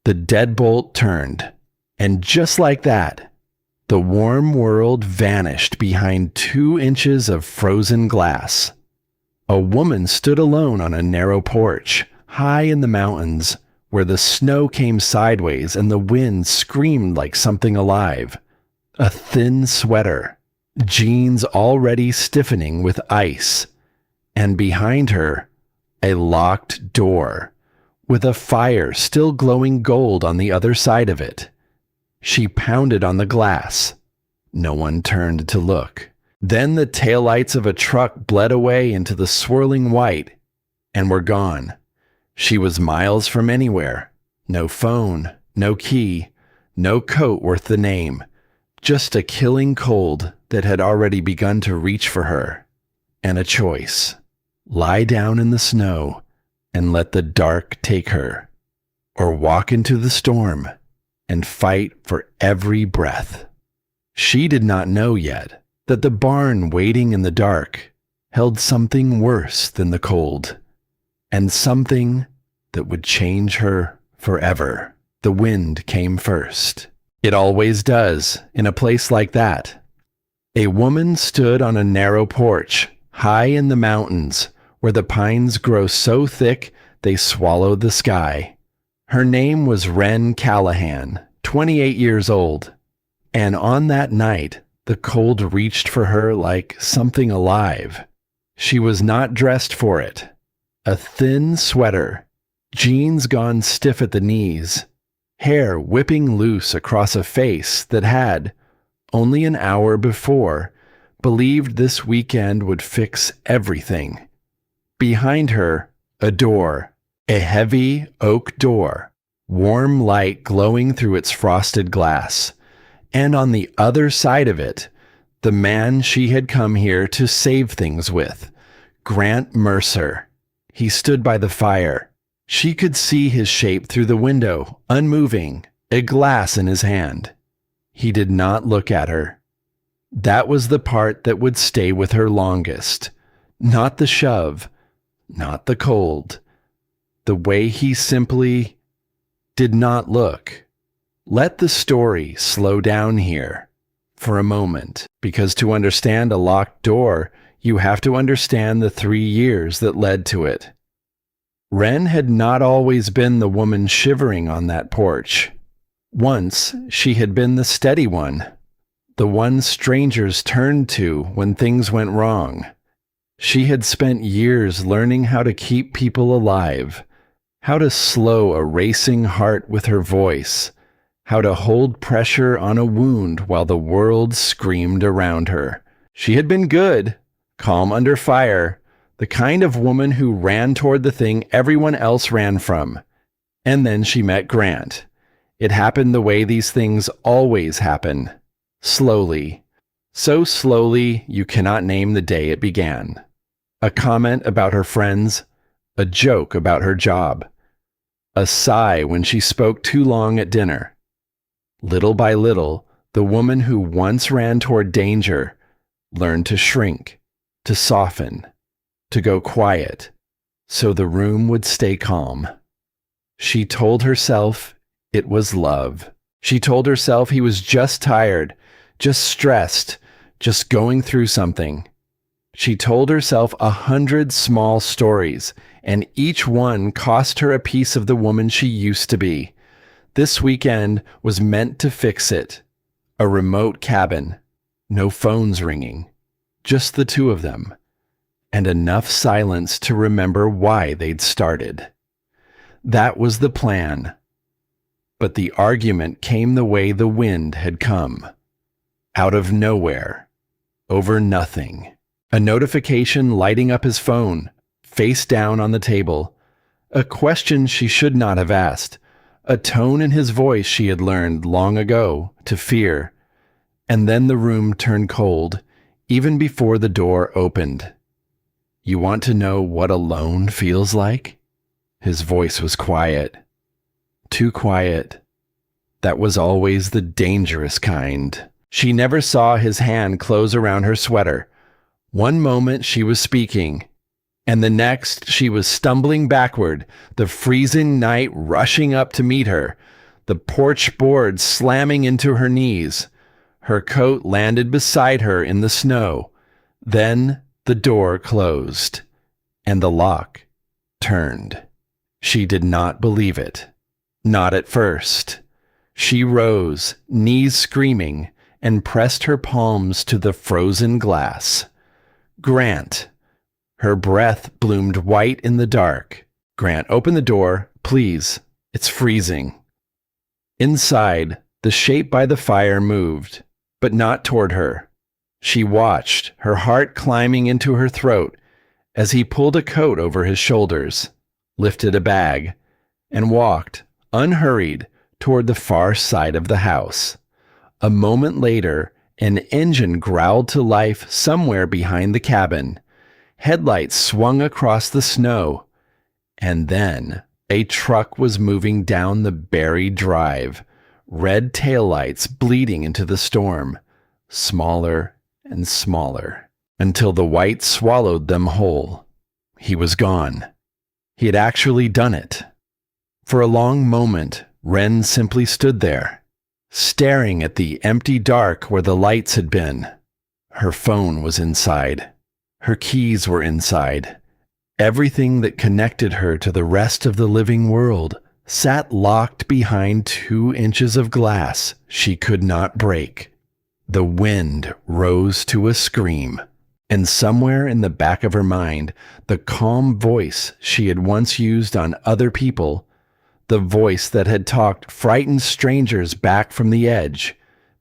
The deadbolt turned, and just like that, the warm world vanished behind 2 inches of frozen glass. A woman stood alone on a narrow porch, high in the mountains, where the snow came sideways and the wind screamed like something alive. A thin sweater, jeans already stiffening with ice, and behind her, a locked door, with a fire still glowing gold on the other side of it. She pounded on the glass. No one turned to look. Then the taillights of a truck bled away into the swirling white and were gone. She was miles from anywhere. No phone, no key, no coat worth the name. Just a killing cold that had already begun to reach for her. And a choice. Lie down in the snow and let the dark take her. Or walk into the storm and fight for every breath. She did not know yet that the barn waiting in the dark held something worse than the cold. And something that would change her forever. The wind came first. It always does in a place like that. A woman stood on a narrow porch, high in the mountains, where the pines grow so thick they swallow the sky. Her name was Wren Callahan, 28 years old. And on that night, the cold reached for her like something alive. She was not dressed for it. A thin sweater, jeans gone stiff at the knees, hair whipping loose across a face that had, only an hour before, believed this weekend would fix everything. Behind her, a door, a heavy oak door, warm light glowing through its frosted glass. And on the other side of it, the man she had come here to save things with, Grant Mercer. He stood by the fire. She could see his shape through the window, unmoving, a glass in his hand. He did not look at her. That was the part that would stay with her longest. Not the shove, not the cold. The way he simply did not look. Let the story slow down here for a moment, because to understand a locked door, you have to understand the 3 years that led to it. Wren had not always been the woman shivering on that porch. Once, she had been the steady one, the one strangers turned to when things went wrong. She had spent years learning how to keep people alive, how to slow a racing heart with her voice, how to hold pressure on a wound while the world screamed around her. She had been good, calm under fire, the kind of woman who ran toward the thing everyone else ran from. And then she met Grant. It happened the way these things always happen. Slowly. So slowly you cannot name the day it began. A comment about her friends, a joke about her job, a sigh when she spoke too long at dinner. Little by little, the woman who once ran toward danger learned to shrink, to soften, to go quiet, so the room would stay calm. She told herself it was love. She told herself he was just tired, just stressed, just going through something. She told herself 100 small stories, and each one cost her a piece of the woman she used to be. This weekend was meant to fix it. A remote cabin, no phones ringing, just the two of them, and enough silence to remember why they'd started. That was the plan. But the argument came the way the wind had come. Out of nowhere. Over nothing. A notification lighting up his phone, face down on the table. A question she should not have asked. A tone in his voice she had learned long ago to fear. And then the room turned cold, even before the door opened. You want to know what alone feels like? His voice was quiet. Too quiet. That was always the dangerous kind. She never saw his hand close around her sweater. One moment she was speaking, And the next, she was stumbling backward, the freezing night rushing up to meet her, the porch boards slamming into her knees. Her coat landed beside her in the snow. Then the door closed, and the lock turned. She did not believe it. Not at first. She rose, knees screaming, and pressed her palms to the frozen glass. Grant. Her breath bloomed white in the dark. Grant, open the door, please. It's freezing. Inside, the shape by the fire moved, but not toward her. She watched, her heart climbing into her throat, as he pulled a coat over his shoulders, lifted a bag, and walked, unhurried, toward the far side of the house. A moment later, an engine growled to life somewhere behind the cabin. Headlights swung across the snow, and then a truck was moving down the buried drive, red taillights bleeding into the storm, smaller and smaller, until the white swallowed them whole. He was gone. He had actually done it. For a long moment, Wren simply stood there, staring at the empty dark where the lights had been. Her phone was inside. Her keys were inside. Everything that connected her to the rest of the living world sat locked behind 2 inches of glass she could not break. The wind rose to a scream, and somewhere in the back of her mind, the calm voice she had once used on other people, the voice that had talked frightened strangers back from the edge,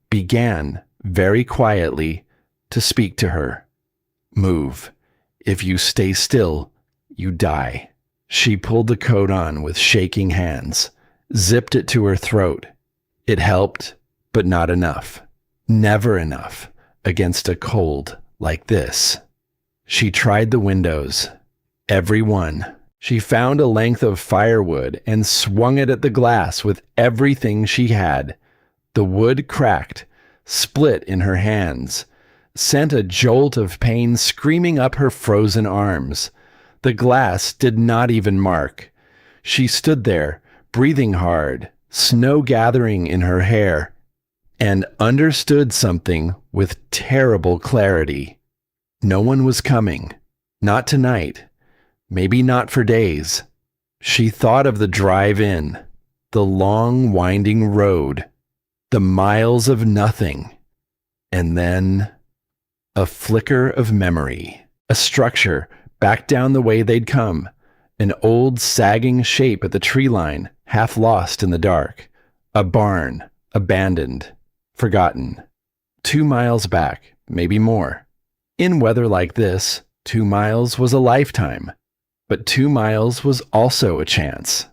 began, very quietly, to speak to her. Move. If you stay still, you die. She pulled the coat on with shaking hands, zipped it to her throat. It helped, but not enough. Never enough against a cold like this. She tried the windows. Every one. She found a length of firewood and swung it at the glass with everything she had. The wood cracked, split in her hands, sent a jolt of pain screaming up her frozen arms. The glass did not even mark. She stood there, breathing hard, snow gathering in her hair, and understood something with terrible clarity. No one was coming. Not tonight. Maybe not for days. She thought of the drive in, the long winding road, the miles of nothing, and then a flicker of memory, a structure back down the way they'd come, an old sagging shape at the tree line, half lost in the dark, a barn, abandoned, forgotten. 2 miles back, maybe more. In weather like this, 2 miles was a lifetime, but 2 miles was also a chance,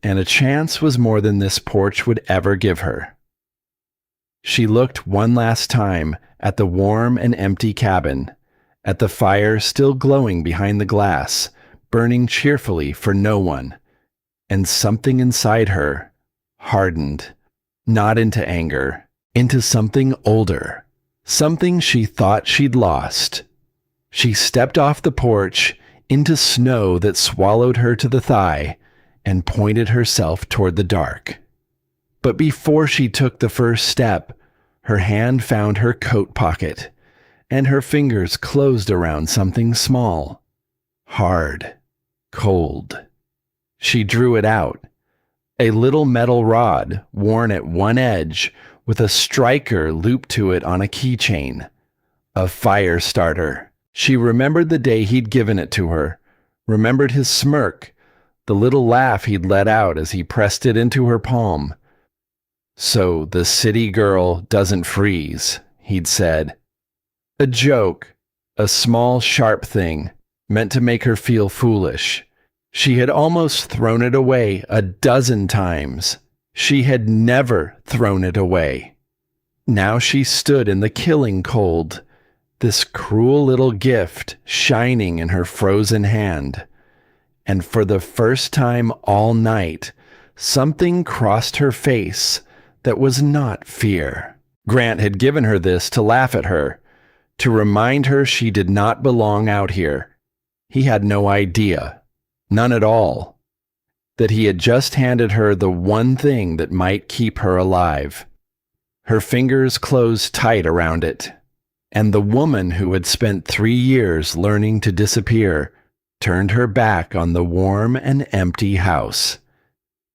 and a chance was more than this porch would ever give her. She looked one last time at the warm and empty cabin, at the fire still glowing behind the glass, burning cheerfully for no one, and something inside her hardened, not into anger, into something older, something she thought she'd lost. She stepped off the porch into snow that swallowed her to the thigh and pointed herself toward the dark. But before she took the first step, her hand found her coat pocket, and her fingers closed around something small, hard, cold. She drew it out, a little metal rod worn at one edge with a striker looped to it on a keychain, a fire starter. She remembered the day he'd given it to her, remembered his smirk, the little laugh he'd let out as he pressed it into her palm. "So the city girl doesn't freeze," he'd said. A joke, a small, sharp thing, meant to make her feel foolish. She had almost thrown it away a dozen times. She had never thrown it away. Now she stood in the killing cold, this cruel little gift shining in her frozen hand. And for the first time all night, something crossed her face that was not fear. Grant had given her this to laugh at her, to remind her she did not belong out here. He had no idea, none at all, that he had just handed her the one thing that might keep her alive. Her fingers closed tight around it, and the woman who had spent 3 years learning to disappear turned her back on the warm and empty house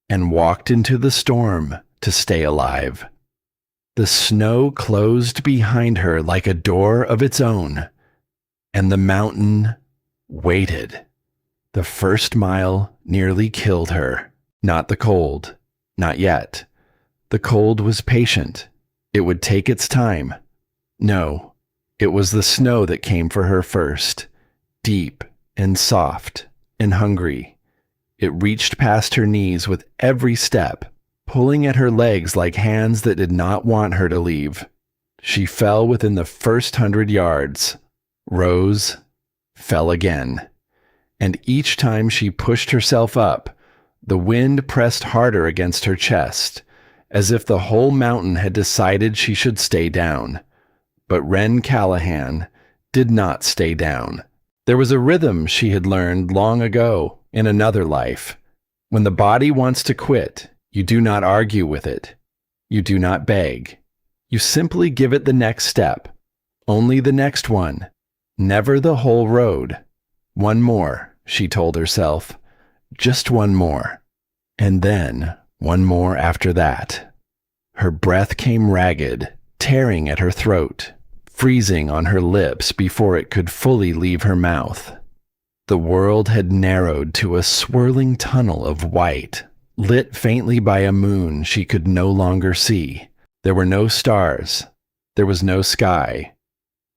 and walked into the storm to stay alive. The snow closed behind her like a door of its own, and the mountain waited. The first mile nearly killed her. Not the cold. Not yet. The cold was patient. It would take its time. No, it was the snow that came for her first, deep and soft and hungry. It reached past her knees with every step, pulling at her legs like hands that did not want her to leave. She fell within the first 100 yards, rose, fell again. And each time she pushed herself up, the wind pressed harder against her chest, as if the whole mountain had decided she should stay down. But Wren Callahan did not stay down. There was a rhythm she had learned long ago in another life. When the body wants to quit, you do not argue with it. You do not beg. You simply give it the next step, only the next one, never the whole road. One more, she told herself, just one more, and then one more after that. Her breath came ragged, tearing at her throat, freezing on her lips before it could fully leave her mouth. The world had narrowed to a swirling tunnel of white, lit faintly by a moon she could no longer see. There were no stars. There was no sky.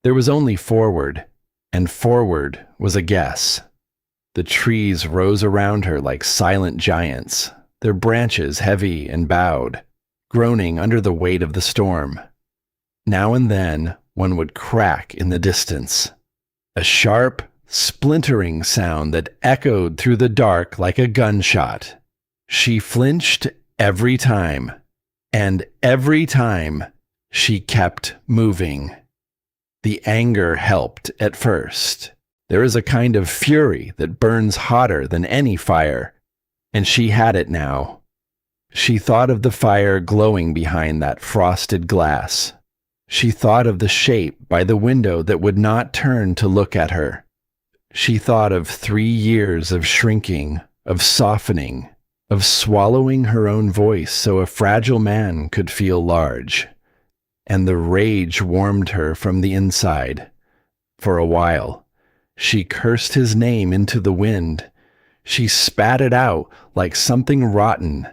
There was only forward, and forward was a guess. The trees rose around her like silent giants, their branches heavy and bowed, groaning under the weight of the storm. Now and then, one would crack in the distance, a sharp, splintering sound that echoed through the dark like a gunshot. She flinched every time, and every time she kept moving. The anger helped at first. There is a kind of fury that burns hotter than any fire, and she had it now. She thought of the fire glowing behind that frosted glass. She thought of the shape by the window that would not turn to look at her. She thought of 3 years of shrinking, of softening, of swallowing her own voice so a fragile man could feel large. And the rage warmed her from the inside. For a while, she cursed his name into the wind. She spat it out like something rotten,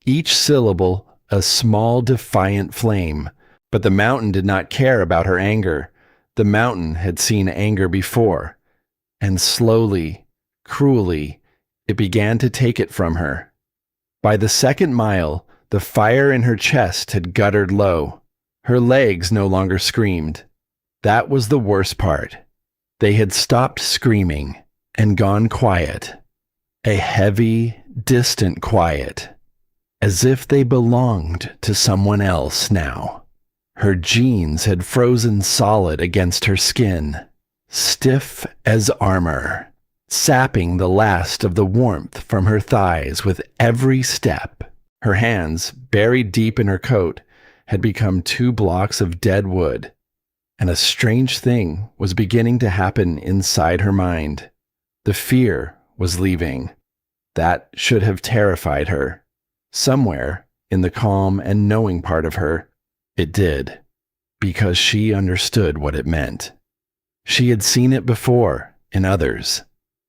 each syllable a small defiant flame. But the mountain did not care about her anger. The mountain had seen anger before, and slowly, cruelly, it began to take it from her. By the second mile, the fire in her chest had guttered low. Her legs no longer screamed. That was the worst part. They had stopped screaming and gone quiet. A heavy, distant quiet, as if they belonged to someone else now. Her jeans had frozen solid against her skin, stiff as armor, sapping the last of the warmth from her thighs with every step. Her hands, buried deep in her coat, had become 2 blocks of dead wood, and a strange thing was beginning to happen inside her mind. The fear was leaving. That should have terrified her. Somewhere, in the calm and knowing part of her, it did, because she understood what it meant. She had seen it before, in others.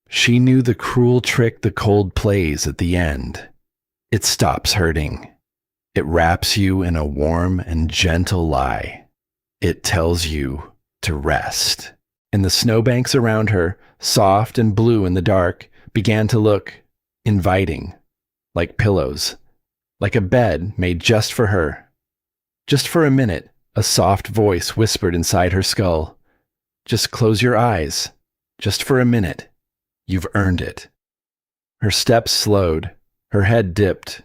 She knew the cruel trick the cold plays at the end. It stops hurting. It wraps you in a warm and gentle lie. It tells you to rest. And the snowbanks around her, soft and blue in the dark, began to look inviting, like pillows, like a bed made just for her. Just for a minute, a soft voice whispered inside her skull, "Just close your eyes. Just for a minute. You've earned it." Her steps slowed, her head dipped,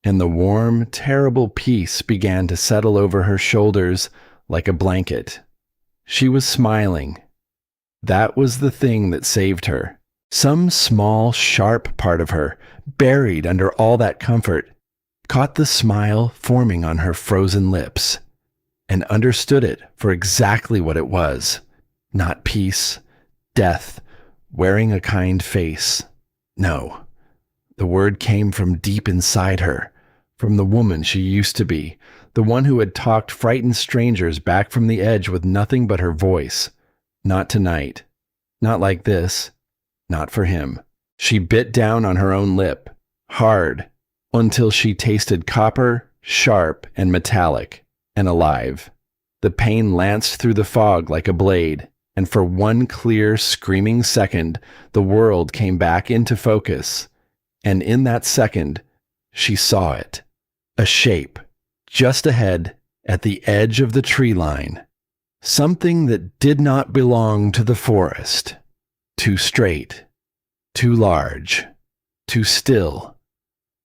and the warm, terrible peace began to settle over her shoulders like a blanket. She was smiling. That was the thing that saved her. Some small, sharp part of her, buried under all that comfort, caught the smile forming on her frozen lips and understood it for exactly what it was. Not peace, death, wearing a kind face. No, the word came from deep inside her, from the woman she used to be, the one who had talked frightened strangers back from the edge with nothing but her voice. Not tonight. Not like this. Not for him. She bit down on her own lip, hard, until she tasted copper, sharp and metallic, and alive. The pain lanced through the fog like a blade, and for one clear, screaming second, the world came back into focus. And in that second, she saw it. A shape, just ahead, at the edge of the tree line. Something that did not belong to the forest. Too straight, too large, too still.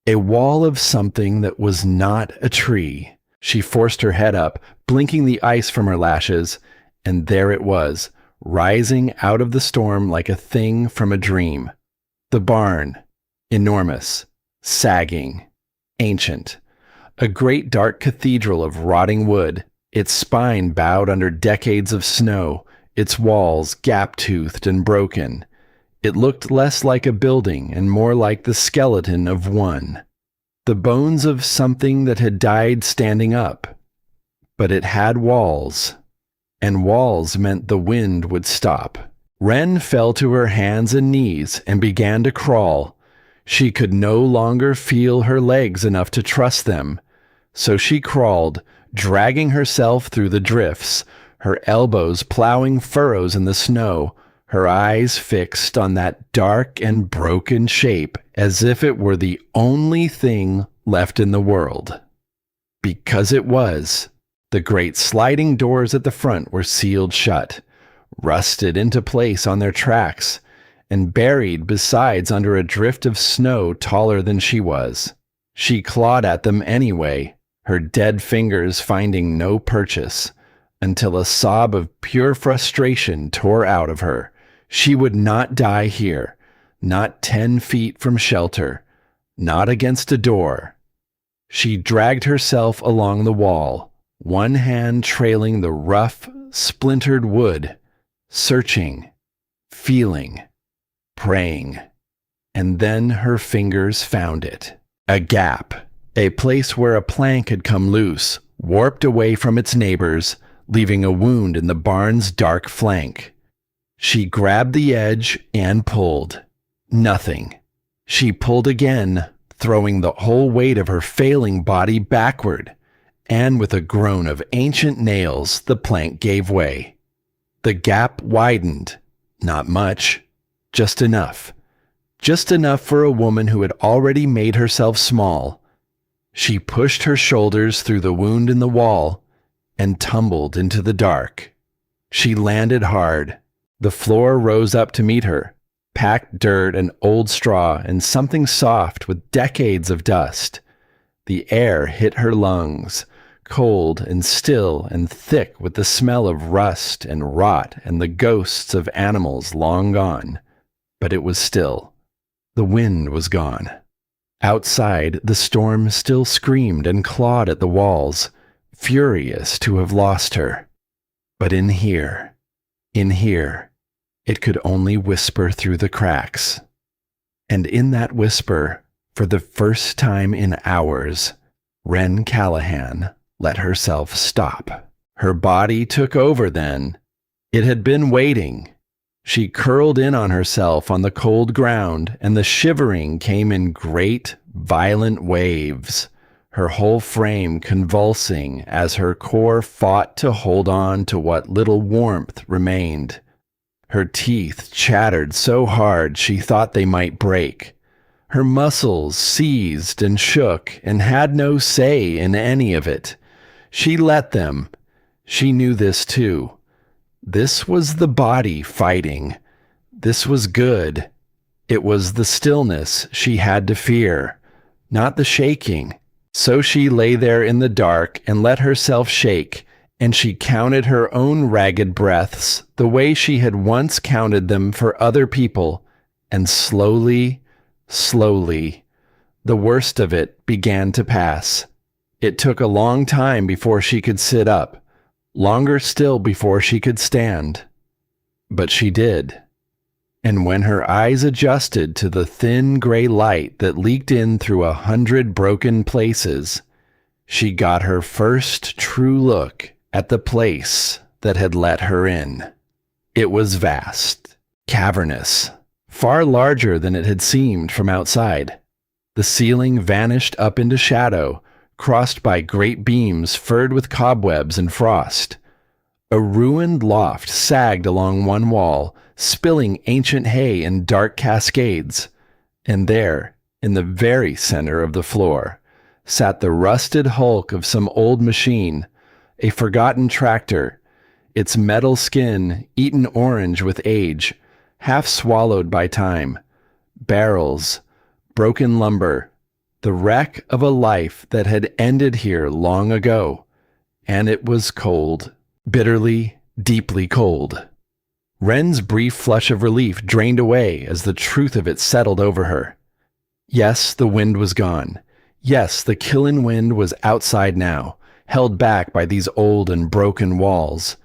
A wall of something that was not a tree. She forced her head up, blinking the ice from her lashes, and there it was, rising out of the storm like a thing from a dream. The barn, enormous, sagging, ancient. A great dark cathedral of rotting wood, its spine bowed under decades of snow, its walls gap-toothed and broken. It looked less like a building and more like the skeleton of one. The bones of something that had died standing up. But it had walls, and walls meant the wind would stop. Wren fell to her hands and knees and began to crawl. She could no longer feel her legs enough to trust them. So she crawled, dragging herself through the drifts, her elbows plowing furrows in the snow, her eyes fixed on that dark and broken shape as if it were the only thing left in the world. Because it was. The great sliding doors at the front were sealed shut, rusted into place on their tracks, and buried besides under a drift of snow taller than she was. She clawed at them anyway, her dead fingers finding no purchase, until a sob of pure frustration tore out of her. She would not die here, not 10 feet from shelter, not against a door. She dragged herself along the wall, one hand trailing the rough, splintered wood, searching, feeling, praying. And then her fingers found it. A gap, a place where a plank had come loose, warped away from its neighbors, leaving a wound in the barn's dark flank. She grabbed the edge and pulled. Nothing. She pulled again, throwing the whole weight of her failing body backward, and with a groan of ancient nails, the plank gave way. The gap widened. Not much. Just enough. Just enough for a woman who had already made herself small. She pushed her shoulders through the wound in the wall and tumbled into the dark. She landed hard. The floor rose up to meet her, packed dirt and old straw and something soft with decades of dust. The air hit her lungs, cold and still and thick with the smell of rust and rot and the ghosts of animals long gone. But it was still. The wind was gone. Outside, the storm still screamed and clawed at the walls, furious to have lost her. But in here, it could only whisper through the cracks. And in that whisper, for the first time in hours, Wren Callahan let herself stop. Her body took over then. It had been waiting. She curled in on herself on the cold ground, and the shivering came in great, violent waves, her whole frame convulsing as her core fought to hold on to what little warmth remained. Her teeth chattered so hard she thought they might break. Her muscles seized and shook and had no say in any of it. She let them. She knew this too. This was the body fighting. This was good. It was the stillness she had to fear, not the shaking. So she lay there in the dark and let herself shake, and she counted her own ragged breaths the way she had once counted them for other people, and slowly, slowly, the worst of it began to pass. It took a long time before she could sit up, longer still before she could stand. But she did. And when her eyes adjusted to the thin gray light that leaked in through 100 broken places, she got her first true look at the place that had let her in. It was vast, cavernous, far larger than it had seemed from outside. The ceiling vanished up into shadow, crossed by great beams furred with cobwebs and frost. A ruined loft sagged along one wall, spilling ancient hay in dark cascades. And there, in the very center of the floor, sat the rusted hulk of some old machine, a forgotten tractor, its metal skin eaten orange with age, half swallowed by time, barrels, broken lumber, the wreck of a life that had ended here long ago. And it was cold, bitterly, deeply cold. Wren's brief flush of relief drained away as the truth of it settled over her. Yes, the wind was gone. Yes, the killing wind was outside now, held back by these old and broken walls.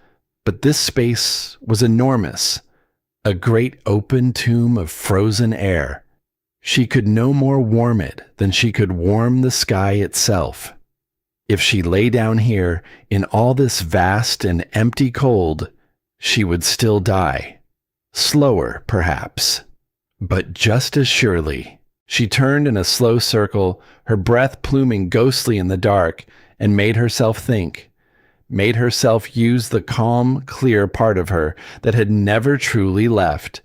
But this space was enormous, a great open tomb of frozen air. She could no more warm it than she could warm the sky itself. If she lay down here in all this vast and empty cold, she would still die. Slower, perhaps, but just as surely. She turned in a slow circle, her breath pluming ghostly in the dark, and made herself think, made herself use the calm, clear part of her that had never truly left,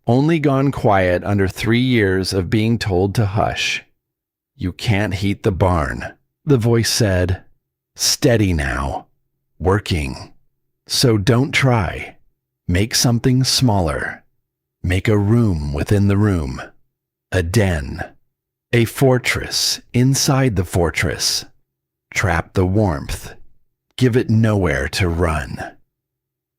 only gone quiet under 3 years of being told to hush. "You can't heat the barn," the voice said. "Steady now. Working. So don't try. Make something smaller. Make a room within the room. A den. A fortress inside the fortress. Trap the warmth. Give it nowhere to run."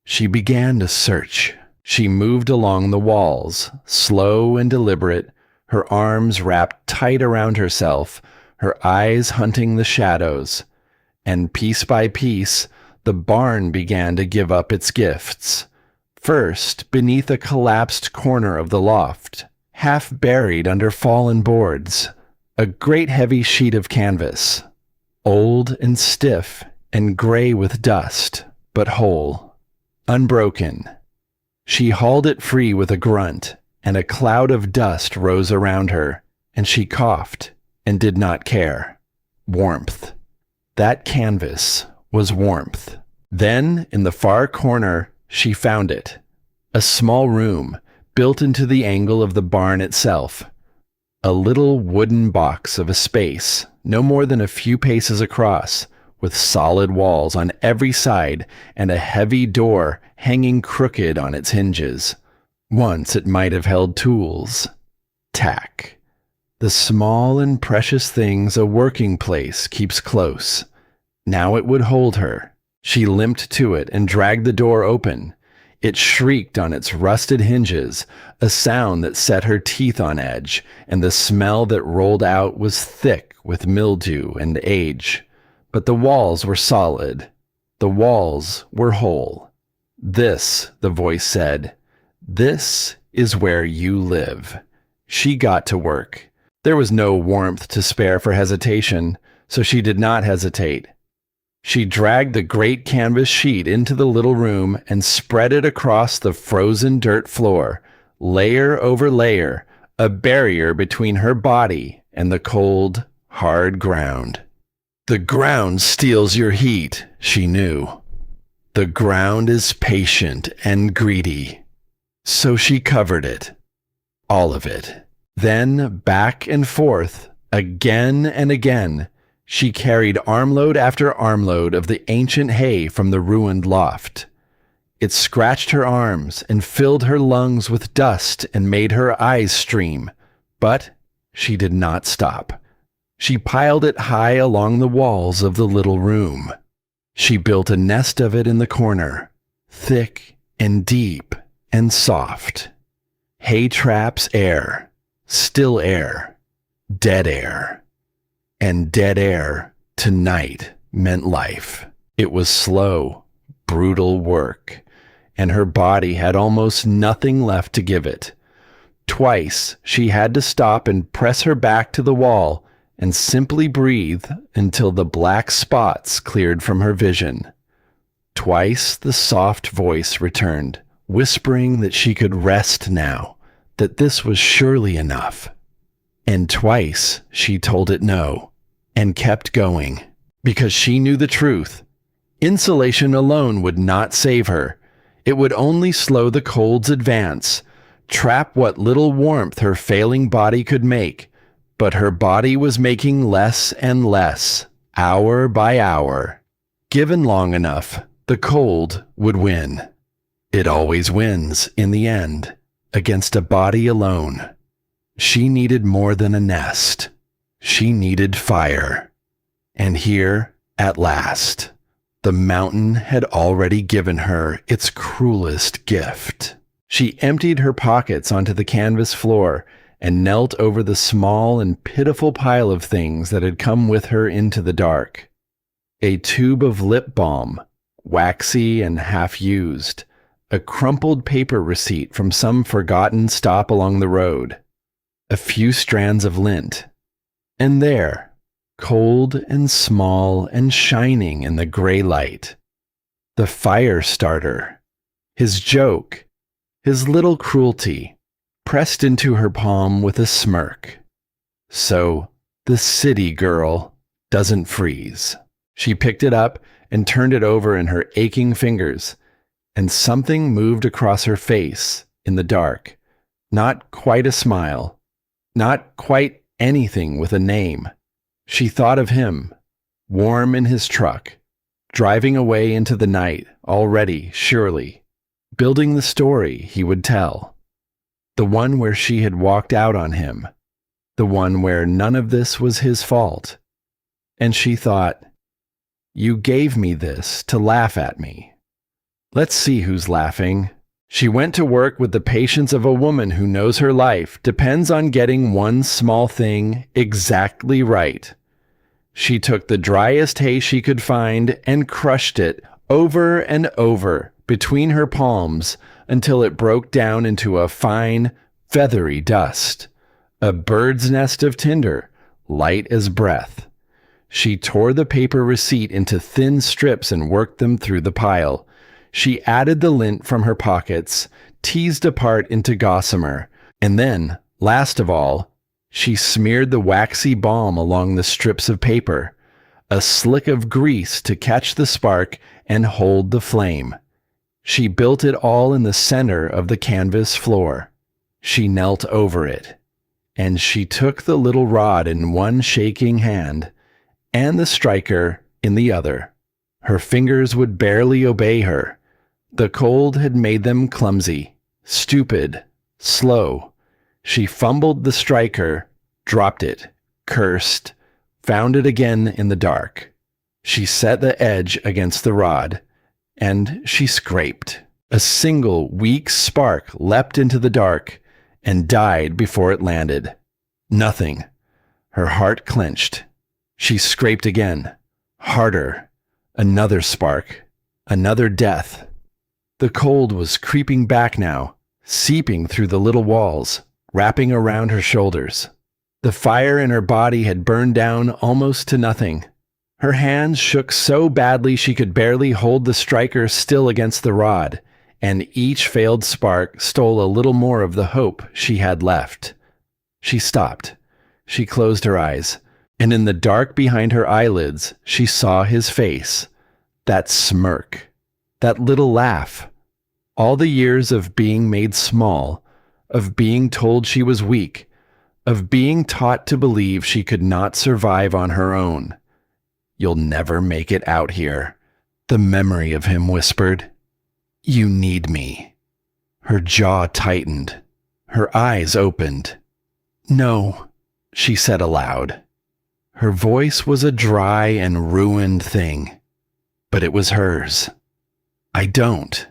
She began to search. She moved along the walls, slow and deliberate, her arms wrapped tight around herself, her eyes hunting the shadows. And piece by piece, the barn began to give up its gifts. First, beneath a collapsed corner of the loft, half buried under fallen boards, a great heavy sheet of canvas, old and stiff and gray with dust, but whole, unbroken. She hauled it free with a grunt, and a cloud of dust rose around her, and she coughed and did not care. Warmth. That canvas was warmth. Then, in the far corner, she found it. A small room, built into the angle of the barn itself. A little wooden box of a space, no more than a few paces across, with solid walls on every side and a heavy door hanging crooked on its hinges. Once it might have held tools. Tack. The small and precious things a working place keeps close. Now it would hold her. She limped to it and dragged the door open. It shrieked on its rusted hinges, a sound that set her teeth on edge, and the smell that rolled out was thick with mildew and age. But the walls were solid. The walls were whole. "This," the voice said, "this is where you live." She got to work. There was no warmth to spare for hesitation, so she did not hesitate. She dragged the great canvas sheet into the little room and spread it across the frozen dirt floor, layer over layer, a barrier between her body and the cold, hard ground. The ground steals your heat, she knew. The ground is patient and greedy. So she covered it. All of it. Then, back and forth, again and again, she carried armload after armload of the ancient hay from the ruined loft. It scratched her arms and filled her lungs with dust and made her eyes stream. But she did not stop. She piled it high along the walls of the little room. She built a nest of it in the corner, thick and deep and soft. Hay traps air, still air, dead air. And dead air tonight meant life. It was slow, brutal work, and her body had almost nothing left to give it. Twice she had to stop and press her back to the wall and simply breathe until the black spots cleared from her vision. Twice the soft voice returned, whispering that she could rest now, that this was surely enough. And twice she told it no, and kept going, because she knew the truth. Insulation alone would not save her. It would only slow the cold's advance, trap what little warmth her failing body could make. But her body was making less and less, hour by hour. Given long enough, the cold would win. It always wins, in the end, against a body alone. She needed more than a nest. She needed fire. And here, at last, the mountain had already given her its cruelest gift. She emptied her pockets onto the canvas floor and knelt over the small and pitiful pile of things that had come with her into the dark. A tube of lip balm, waxy and half-used, a crumpled paper receipt from some forgotten stop along the road, a few strands of lint, and there, cold and small and shining in the gray light, the fire starter, his joke, his little cruelty, pressed into her palm with a smirk. So, the city girl doesn't freeze. She picked it up and turned it over in her aching fingers, and something moved across her face in the dark. Not quite a smile, not quite anything with a name. She thought of him, warm in his truck, driving away into the night, already, surely, building the story he would tell. The one where she had walked out on him, the one where none of this was his fault. And she thought, "You gave me this to laugh at me. Let's see who's laughing." She went to work with the patience of a woman who knows her life depends on getting one small thing exactly right. She took the driest hay she could find and crushed it over and over between her palms until it broke down into a fine, feathery dust, a bird's nest of tinder, light as breath. She tore the paper receipt into thin strips and worked them through the pile. She added the lint from her pockets, teased apart into gossamer, and then, last of all, she smeared the waxy balm along the strips of paper, a slick of grease to catch the spark and hold the flame. She built it all in the center of the canvas floor. She knelt over it, and she took the little rod in one shaking hand and the striker in the other. Her fingers would barely obey her. The cold had made them clumsy, stupid, slow. She fumbled the striker, dropped it, cursed, found it again in the dark. She set the edge against the rod, and she scraped. A single weak spark leapt into the dark and died before it landed. Nothing. Her heart clenched. She scraped again, harder. Another spark, another death. The cold was creeping back now, seeping through the little walls, wrapping around her shoulders. The fire in her body had burned down almost to nothing. Her hands shook so badly she could barely hold the striker still against the rod, and each failed spark stole a little more of the hope she had left. She stopped. She closed her eyes, and in the dark behind her eyelids she saw his face, that smirk, that little laugh. All the years of being made small, of being told she was weak, of being taught to believe she could not survive on her own. "You'll never make it out here," the memory of him whispered. "You need me." Her jaw tightened. Her eyes opened. "No," she said aloud. Her voice was a dry and ruined thing. but it was hers. I don't.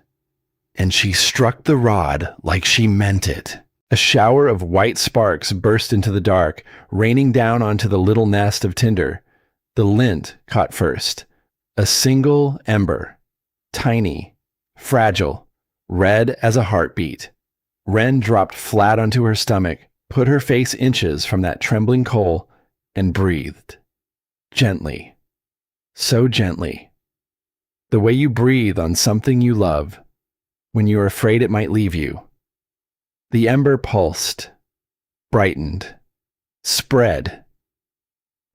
And she struck the rod like she meant it. A shower of white sparks burst into the dark, raining down onto the little nest of tinder. The lint caught first. A single ember. Tiny, fragile, red as a heartbeat. Wren dropped flat onto her stomach, put her face inches from that trembling coal, and breathed. Gently. So gently. The way you breathe on something you love, when you are afraid it might leave you. The ember pulsed, brightened, spread.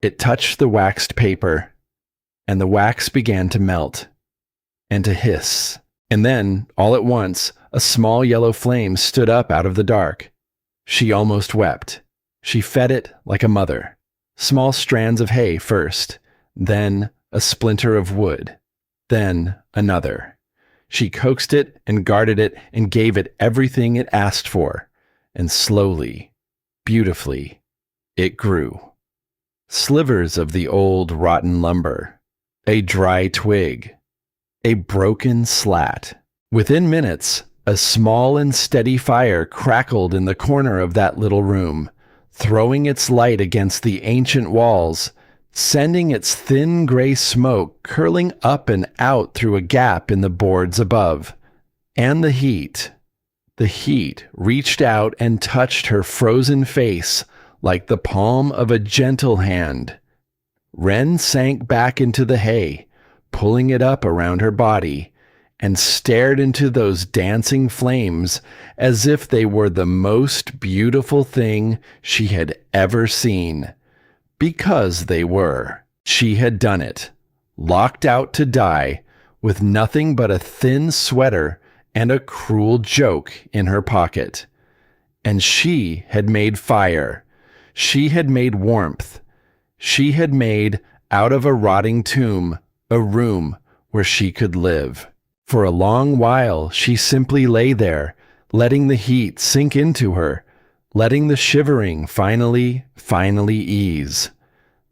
It touched the waxed paper, and the wax began to melt and to hiss. And then, all at once, a small yellow flame stood up out of the dark. She almost wept. She fed it like a mother. Small strands of hay first, then a splinter of wood, then another. She coaxed it and guarded it and gave it everything it asked for, and slowly, beautifully, it grew. Slivers of the old rotten lumber, a dry twig, a broken slat. Within minutes, a small and steady fire crackled in the corner of that little room, throwing its light against the ancient walls, sending its thin gray smoke curling up and out through a gap in the boards above. And the heat reached out and touched her frozen face like the palm of a gentle hand. Wren sank back into the hay, pulling it up around her body, and stared into those dancing flames as if they were the most beautiful thing she had ever seen. Because they were. She had done it, locked out to die, with nothing but a thin sweater and a cruel joke in her pocket. And she had made fire. She had made warmth. She had made, out of a rotting tomb, a room where she could live. For a long while, she simply lay there, letting the heat sink into her, letting the shivering finally ease.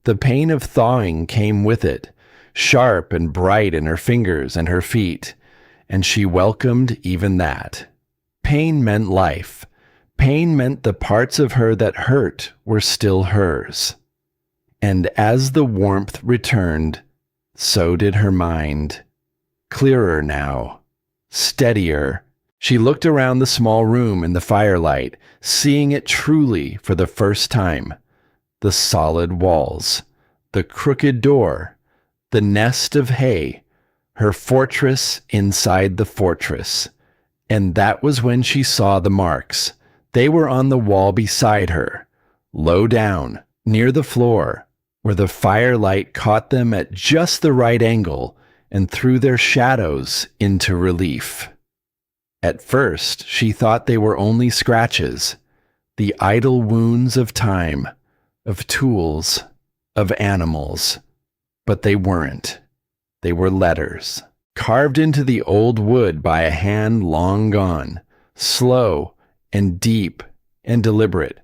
The pain of thawing came with it, sharp and bright in her fingers and her feet, and she welcomed even that. Pain meant life. Pain meant the parts of her that hurt were still hers. And as the warmth returned, so did her mind. Clearer now, steadier. She looked around the small room in the firelight, seeing it truly for the first time. The solid walls, the crooked door, the nest of hay, her fortress inside the fortress. And that was when she saw the marks. They were on the wall beside her, low down, near the floor, where the firelight caught them at just the right angle and threw their shadows into relief. At first, she thought they were only scratches, the idle wounds of time, of tools, of animals. But they weren't. They were letters, carved into the old wood by a hand long gone, slow and deep and deliberate,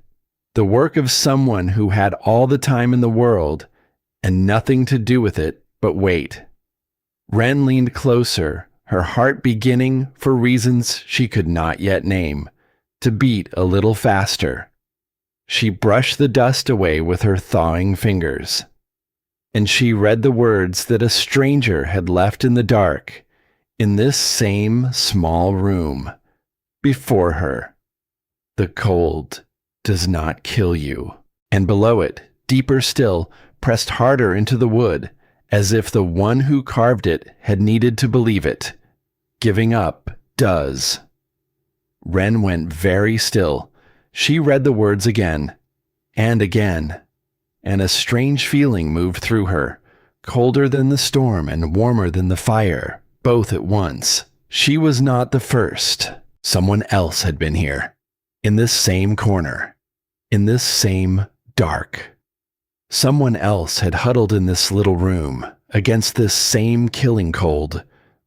the work of someone who had all the time in the world and nothing to do with it but wait. Wren leaned closer, her heart beginning, for reasons she could not yet name, to beat a little faster. She brushed the dust away with her thawing fingers, and she read the words that a stranger had left in the dark, in this same small room, before her. The cold does not kill you. And below it, deeper still, pressed harder into the wood, as if the one who carved it had needed to believe it. Giving up does. Wren went very still. She read the words again, and a strange feeling moved through her, colder than the storm and warmer than the fire, both at once. She was not the first. Someone else had been here, in this same corner, in this same dark. Someone else had huddled in this little room, against this same killing cold,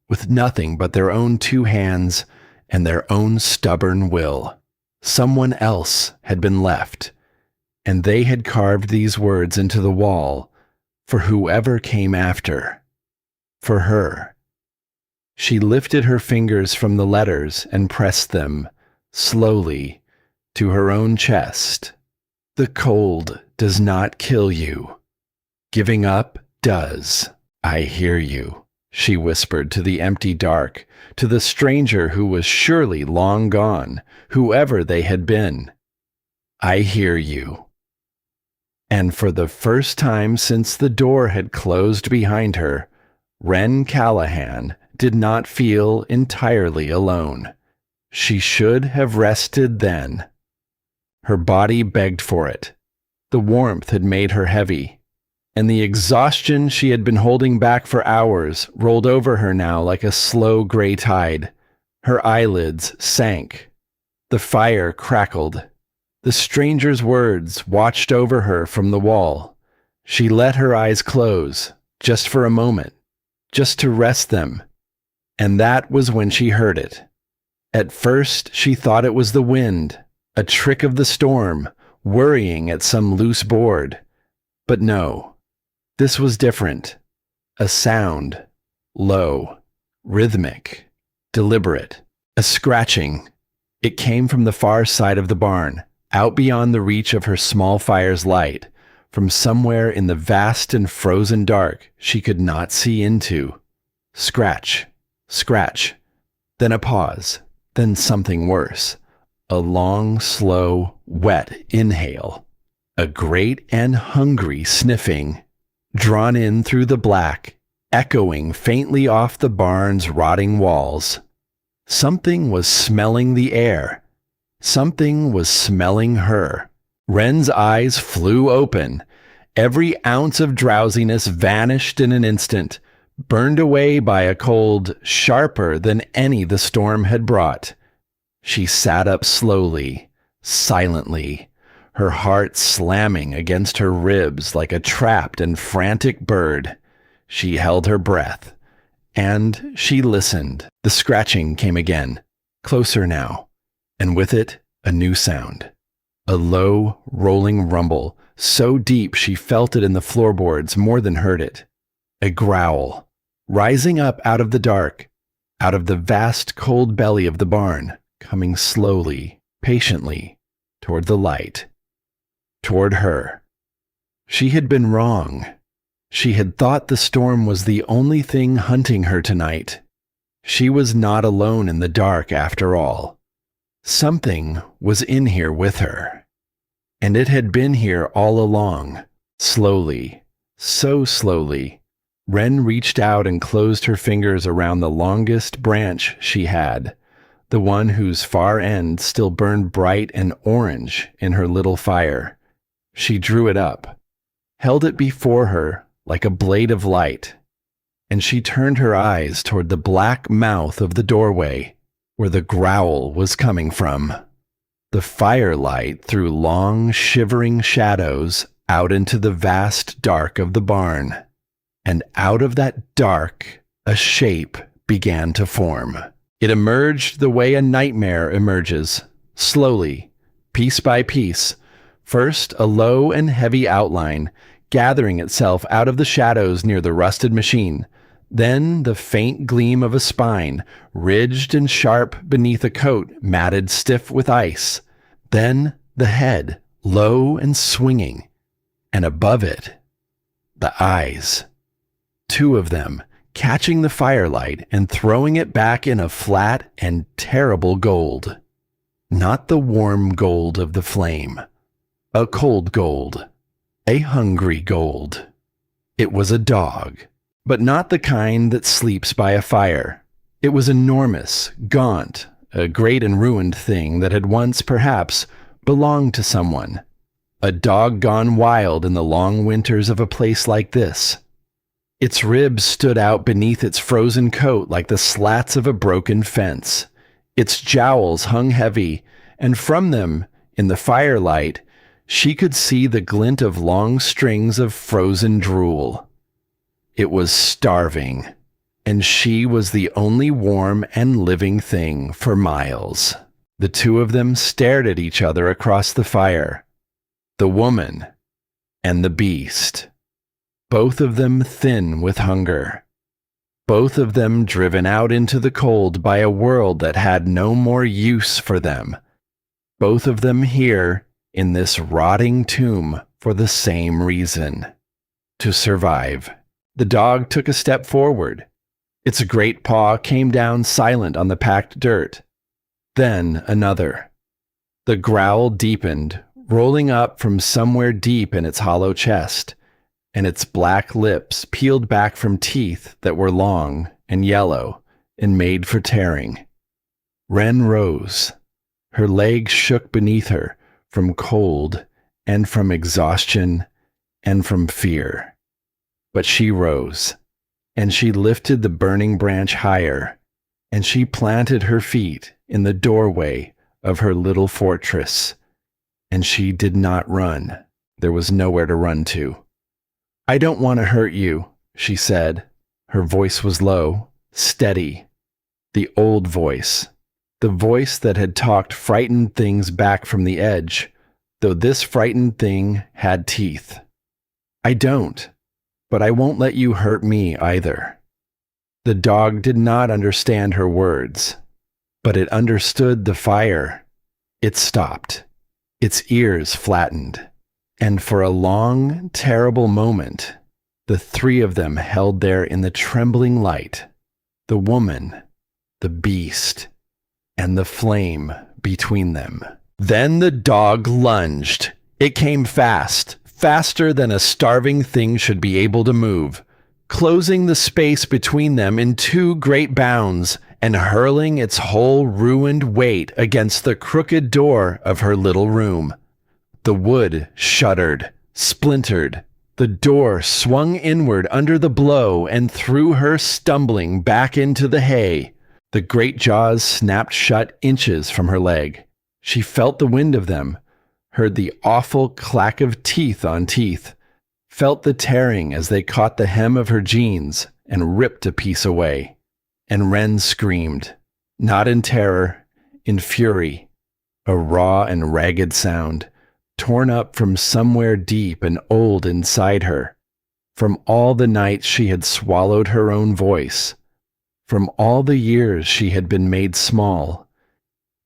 with nothing but their own two hands and their own stubborn will. Someone else had been left, and they had carved these words into the wall for whoever came after. for her. She lifted her fingers from the letters and pressed them, slowly, to her own chest. The cold does not kill you. Giving up does. I hear you, she whispered to the empty dark, to the stranger who was surely long gone, whoever they had been. I hear you. And for the first time since the door had closed behind her, Wren Callahan did not feel entirely alone. She should have rested then. Her body begged for it. The warmth had made her heavy, and the exhaustion she had been holding back for hours rolled over her now like a slow gray tide. Her eyelids sank. The fire crackled. The stranger's words watched over her from the wall. She let her eyes close, just for a moment, just to rest them. And that was when she heard it. At first, she thought it was the wind, a trick of the storm, worrying at some loose board. But no, this was different. A sound, low, rhythmic, deliberate, a scratching. It came from the far side of the barn, out beyond the reach of her small fire's light, from somewhere in the vast and frozen dark she could not see into. Scratch, scratch, then a pause, then something worse. A long, slow, wet inhale. A great and hungry sniffing, drawn in through the black, echoing faintly off the barn's rotting walls. Something was smelling the air. Something was smelling her. Wren's eyes flew open. Every ounce of drowsiness vanished in an instant, burned away by a cold sharper than any the storm had brought. She sat up slowly, silently, her heart slamming against her ribs like a trapped and frantic bird. She held her breath, and she listened. The scratching came again, closer now, and with it a new sound. A low, rolling rumble, so deep she felt it in the floorboards more than heard it. A growl, rising up out of the dark, out of the vast cold belly of the barn, coming slowly, patiently, toward the light, toward her. She had been wrong. She had thought the storm was the only thing hunting her tonight. She was not alone in the dark after all. Something was in here with her. And it had been here all along. Slowly, so slowly, Wren reached out and closed her fingers around the longest branch she had, the one whose far end still burned bright and orange in her little fire. She drew it up, held it before her like a blade of light, and she turned her eyes toward the black mouth of the doorway, where the growl was coming from. The firelight threw long, shivering shadows out into the vast dark of the barn, and out of that dark, a shape began to form. It emerged the way a nightmare emerges, slowly, piece by piece. First, a low and heavy outline, gathering itself out of the shadows near the rusted machine. Then the faint gleam of a spine, ridged and sharp beneath a coat matted stiff with ice. Then the head, low and swinging. And above it, the eyes. Two of them, catching the firelight and throwing it back in a flat and terrible gold. Not the warm gold of the flame. A cold gold. A hungry gold. It was a dog, but not the kind that sleeps by a fire. It was enormous, gaunt, a great and ruined thing that had once, perhaps, belonged to someone. A dog gone wild in the long winters of a place like this. Its ribs stood out beneath its frozen coat like the slats of a broken fence. Its jowls hung heavy, and from them, in the firelight, she could see the glint of long strings of frozen drool. It was starving, and she was the only warm and living thing for miles. The two of them stared at each other across the fire. The woman and the beast. Both of them thin with hunger. both of them driven out into the cold by a world that had no more use for them. Both of them here in this rotting tomb for the same reason: to survive. The dog took a step forward. Its great paw came down silent on the packed dirt. Then another. The growl deepened, rolling up from somewhere deep in its hollow chest, and its black lips peeled back from teeth that were long and yellow and made for tearing. Wren rose. Her legs shook beneath her from cold and from exhaustion and from fear. But she rose, and she lifted the burning branch higher, and she planted her feet in the doorway of her little fortress, and she did not run. There was nowhere to run to. "I don't want to hurt you," she said. Her voice was low, steady, the old voice, the voice that had talked frightened things back from the edge, though this frightened thing had teeth. "I don't, but I won't let you hurt me either." The dog did not understand her words, but it understood the fire. It stopped. Its ears flattened, and for a long, terrible moment, the three of them held there in the trembling light, the woman, the beast, and the flame between them. Then the dog lunged. It came fast, faster than a starving thing should be able to move, closing the space between them in two great bounds and hurling its whole ruined weight against the crooked door of her little room. The wood shuddered, splintered. The door swung inward under the blow and threw her stumbling back into the hay. The great jaws snapped shut inches from her leg. She felt the wind of them, heard the awful clack of teeth on teeth, felt the tearing as they caught the hem of her jeans and ripped a piece away. And Wren screamed, not in terror, in fury, a raw and ragged sound, torn up from somewhere deep and old inside her, from all the nights she had swallowed her own voice, from all the years she had been made small,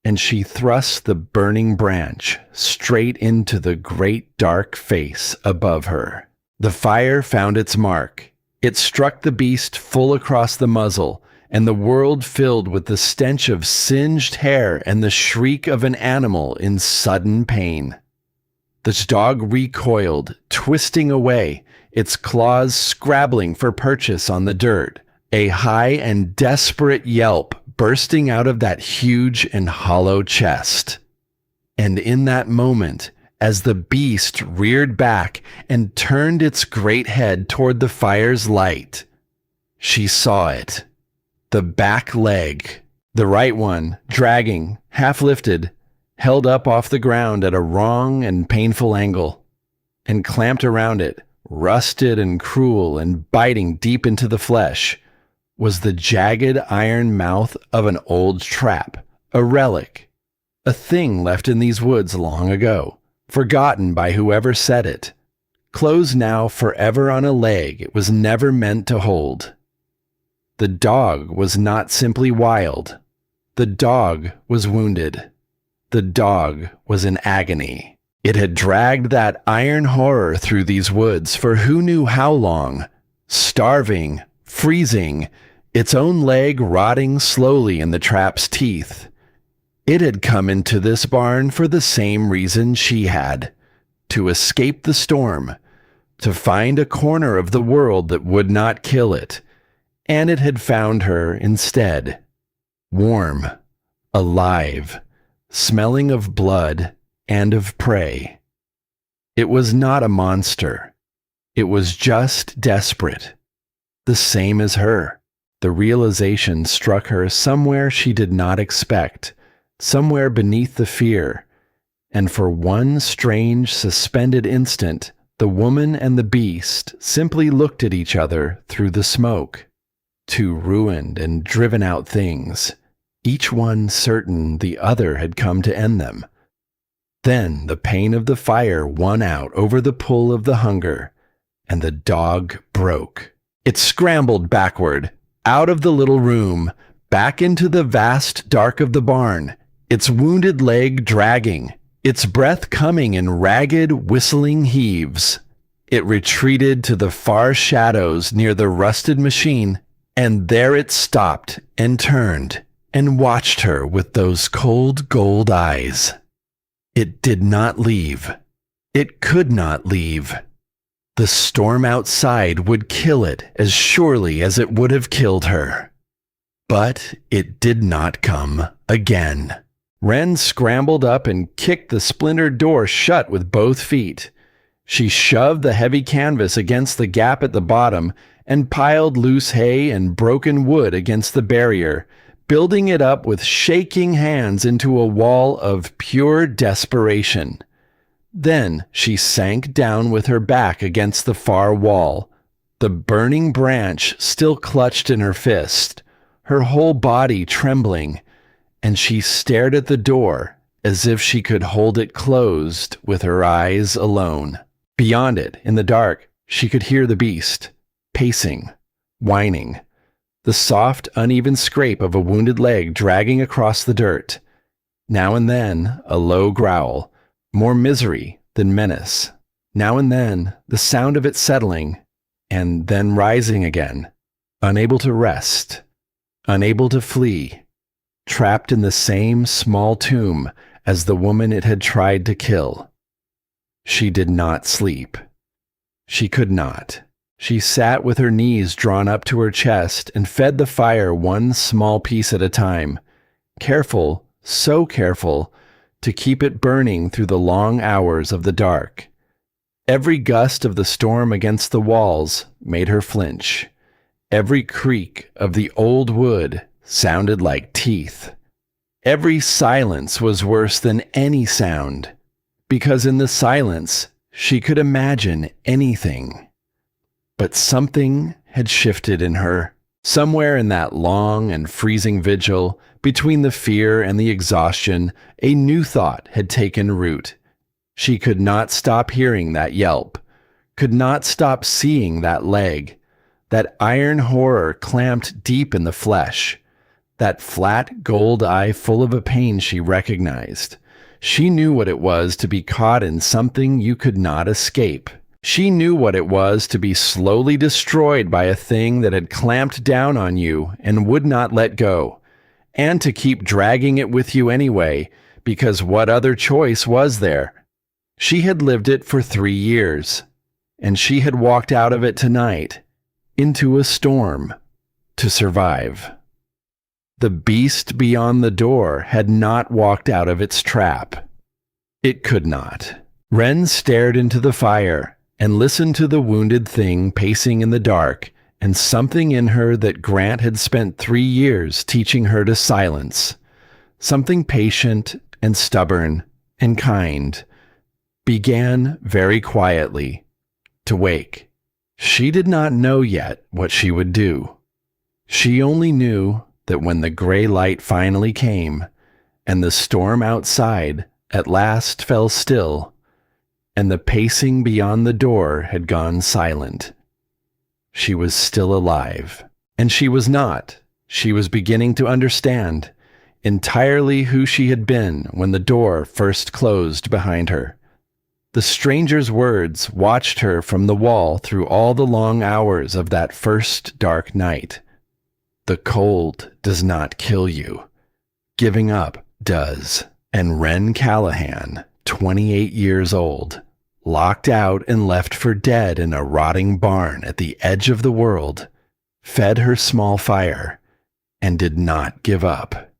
and she thrust the burning branch straight into the great dark face above her. The fire found its mark. It struck the beast full across the muzzle, and the world filled with the stench of singed hair and the shriek of an animal in sudden pain. The dog recoiled, twisting away, its claws scrabbling for purchase on the dirt, a high and desperate yelp bursting out of that huge and hollow chest. And in that moment, as the beast reared back and turned its great head toward the fire's light, she saw it. The back leg, the right one, dragging, half lifted, held up off the ground at a wrong and painful angle, and clamped around it, rusted and cruel and biting deep into the flesh, was the jagged iron mouth of an old trap, a relic, a thing left in these woods long ago, forgotten by whoever set it, closed now forever on a leg it was never meant to hold. The dog was not simply wild. The dog was wounded. The dog was in agony. It had dragged that iron horror through these woods for who knew how long, starving, freezing, its own leg rotting slowly in the trap's teeth. It had come into this barn for the same reason she had, to escape the storm, to find a corner of the world that would not kill it. And it had found her instead, warm, alive, smelling of blood and of prey. It was not a monster. It was just desperate, the same as her. The realization struck her somewhere she did not expect, somewhere beneath the fear, and for one strange, suspended instant, the woman and the beast simply looked at each other through the smoke. Two ruined and driven out things, each one certain the other had come to end them. Then the pain of the fire won out over the pull of the hunger, and the dog broke. It scrambled backward, Out of the little room, back into the vast dark of the barn, its wounded leg dragging, its breath coming in ragged, whistling heaves. It retreated to the far shadows near the rusted machine, and there it stopped and turned and watched her with those cold gold eyes. It did not leave. It could not leave. The storm outside would kill it as surely as it would have killed her. But it did not come again. Wren scrambled up and kicked the splintered door shut with both feet. She shoved the heavy canvas against the gap at the bottom and piled loose hay and broken wood against the barrier, building it up with shaking hands into a wall of pure desperation. Then she sank down with her back against the far wall, the burning branch still clutched in her fist, her whole body trembling, and she stared at the door as if she could hold it closed with her eyes alone. Beyond it, in the dark, she could hear the beast, pacing, whining, the soft, uneven scrape of a wounded leg dragging across the dirt. Now and then, a low growl, more misery than menace. Now and then, the sound of it settling, and then rising again, unable to rest, unable to flee, trapped in the same small tomb as the woman it had tried to kill. She did not sleep. She could not. She sat with her knees drawn up to her chest and fed the fire one small piece at a time, careful, so careful, to keep it burning through the long hours of the dark. Every gust of the storm against the walls made her flinch. Every creak of the old wood sounded like teeth. Every silence was worse than any sound, because in the silence she could imagine anything. But something had shifted in her. Somewhere in that long and freezing vigil, between the fear and the exhaustion, a new thought had taken root. She could not stop hearing that yelp, could not stop seeing that leg, that iron horror clamped deep in the flesh, that flat gold eye full of a pain she recognized. She knew what it was to be caught in something you could not escape. She knew what it was to be slowly destroyed by a thing that had clamped down on you and would not let go, and to keep dragging it with you anyway, because what other choice was there? She had lived it for 3 years, and she had walked out of it tonight, into a storm, to survive. The beast beyond the door had not walked out of its trap. It could not. Wren stared into the fire and listened to the wounded thing pacing in the dark, and something in her that Grant had spent 3 years teaching her to silence, something patient and stubborn and kind, began very quietly to wake. She did not know yet what she would do. She only knew that when the gray light finally came, and the storm outside at last fell still, and the pacing beyond the door had gone silent, she was still alive. And she was not. She was beginning to understand entirely who she had been when the door first closed behind her. The stranger's words watched her from the wall through all the long hours of that first dark night. The cold does not kill you. Giving up does. And Wren Callahan, 28 years old, locked out and left for dead in a rotting barn at the edge of the world, fed her small fire, and did not give up.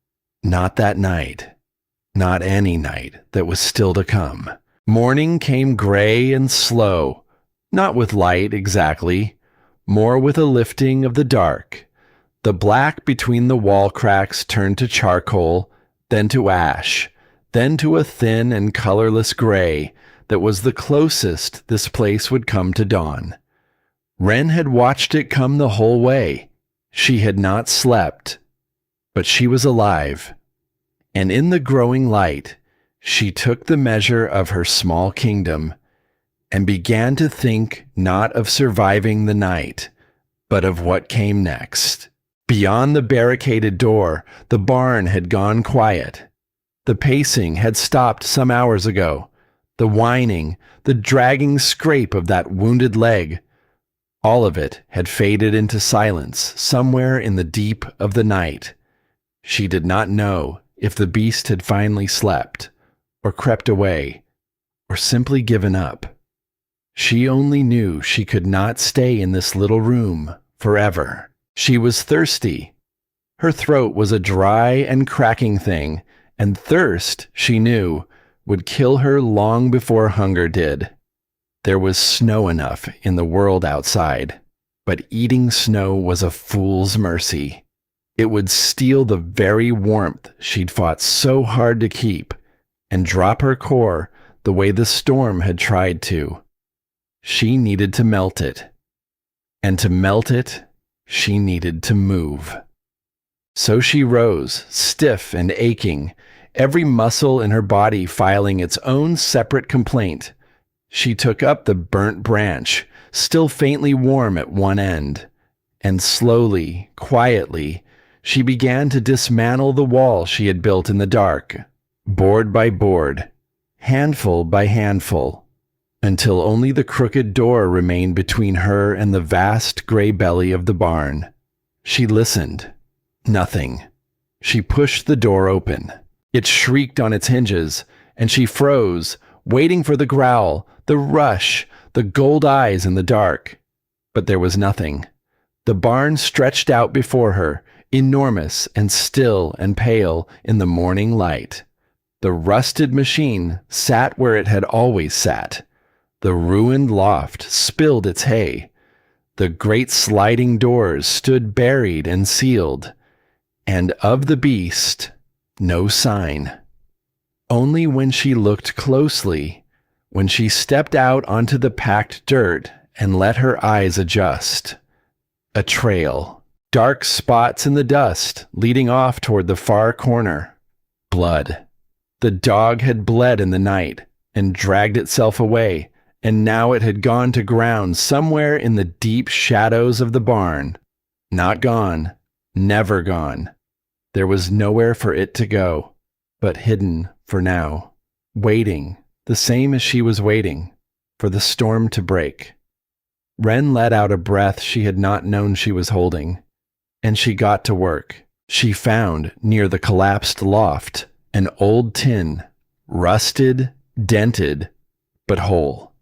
Not that night. Not any night that was still to come. Morning came gray and slow, not with light exactly, more with a lifting of the dark. The black between the wall cracks turned to charcoal, then to ash, then to a thin and colorless gray that was the closest this place would come to dawn. Wren had watched it come the whole way. She had not slept, but she was alive. And in the growing light, she took the measure of her small kingdom and began to think not of surviving the night, but of what came next. Beyond the barricaded door, the barn had gone quiet. The pacing had stopped some hours ago. The whining, the dragging scrape of that wounded leg, all of it had faded into silence somewhere in the deep of the night. She did not know if the beast had finally slept, or crept away, or simply given up. She only knew she could not stay in this little room forever. She was thirsty. Her throat was a dry and cracking thing, and thirst, she knew, would kill her long before hunger did. There was snow enough in the world outside, but eating snow was a fool's mercy. It would steal the very warmth she'd fought so hard to keep, and drop her core the way the storm had tried to. She needed to melt it. And to melt it, she needed to move. So she rose, stiff and aching, every muscle in her body filing its own separate complaint. She took up the burnt branch, still faintly warm at one end, and slowly, quietly, she began to dismantle the wall she had built in the dark, board by board, handful by handful, until only the crooked door remained between her and the vast gray belly of the barn. She listened. Nothing. She pushed the door open. It shrieked on its hinges, and she froze, waiting for the growl, the rush, the gold eyes in the dark. But there was nothing. The barn stretched out before her, enormous and still and pale in the morning light. The rusted machine sat where it had always sat. The ruined loft spilled its hay. The great sliding doors stood buried and sealed. And of the beast, no sign. Only when she looked closely, when she stepped out onto the packed dirt and let her eyes adjust. A trail, dark spots in the dust leading off toward the far corner. Blood. The dog had bled in the night and dragged itself away, and now it had gone to ground somewhere in the deep shadows of the barn. Not gone, never gone. There was nowhere for it to go, but hidden for now, waiting, the same as she was waiting, for the storm to break. Wren let out a breath she had not known she was holding, and she got to work. She found, near the collapsed loft, an old tin, rusted, dented, but whole.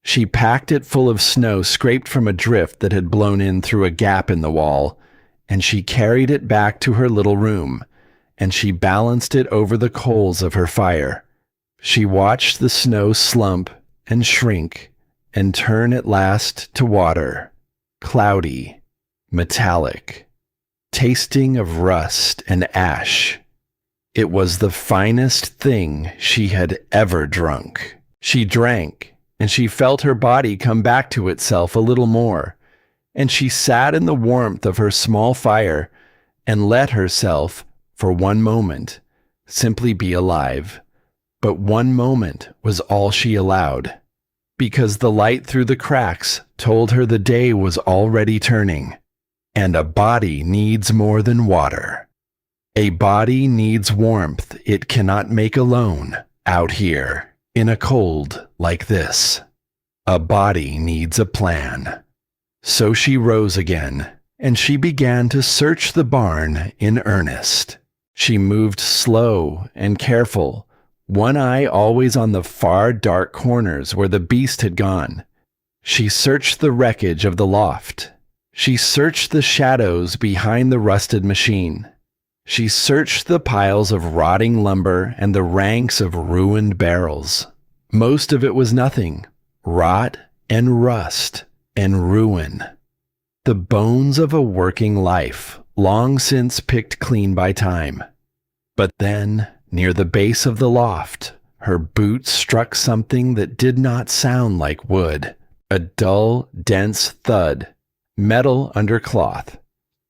She packed it full of snow scraped from a drift that had blown in through a gap in the wall, and she carried it back to her little room, and she balanced it over the coals of her fire. She watched the snow slump and shrink and turn at last to water, cloudy, metallic, tasting of rust and ash. It was the finest thing she had ever drunk. She drank, and she felt her body come back to itself a little more, and she sat in the warmth of her small fire and let herself, for one moment, simply be alive. But one moment was all she allowed, because the light through the cracks told her the day was already turning, and a body needs more than water. A body needs warmth it cannot make alone out here in a cold like this. A body needs a plan. So she rose again, and she began to search the barn in earnest. She moved slow and careful, one eye always on the far dark corners where the beast had gone. She searched the wreckage of the loft. She searched the shadows behind the rusted machine. She searched the piles of rotting lumber and the ranks of ruined barrels. Most of it was nothing, rot and rust and ruin. The bones of a working life, long since picked clean by time. But then, near the base of the loft, her boot struck something that did not sound like wood. A dull, dense thud, metal under cloth.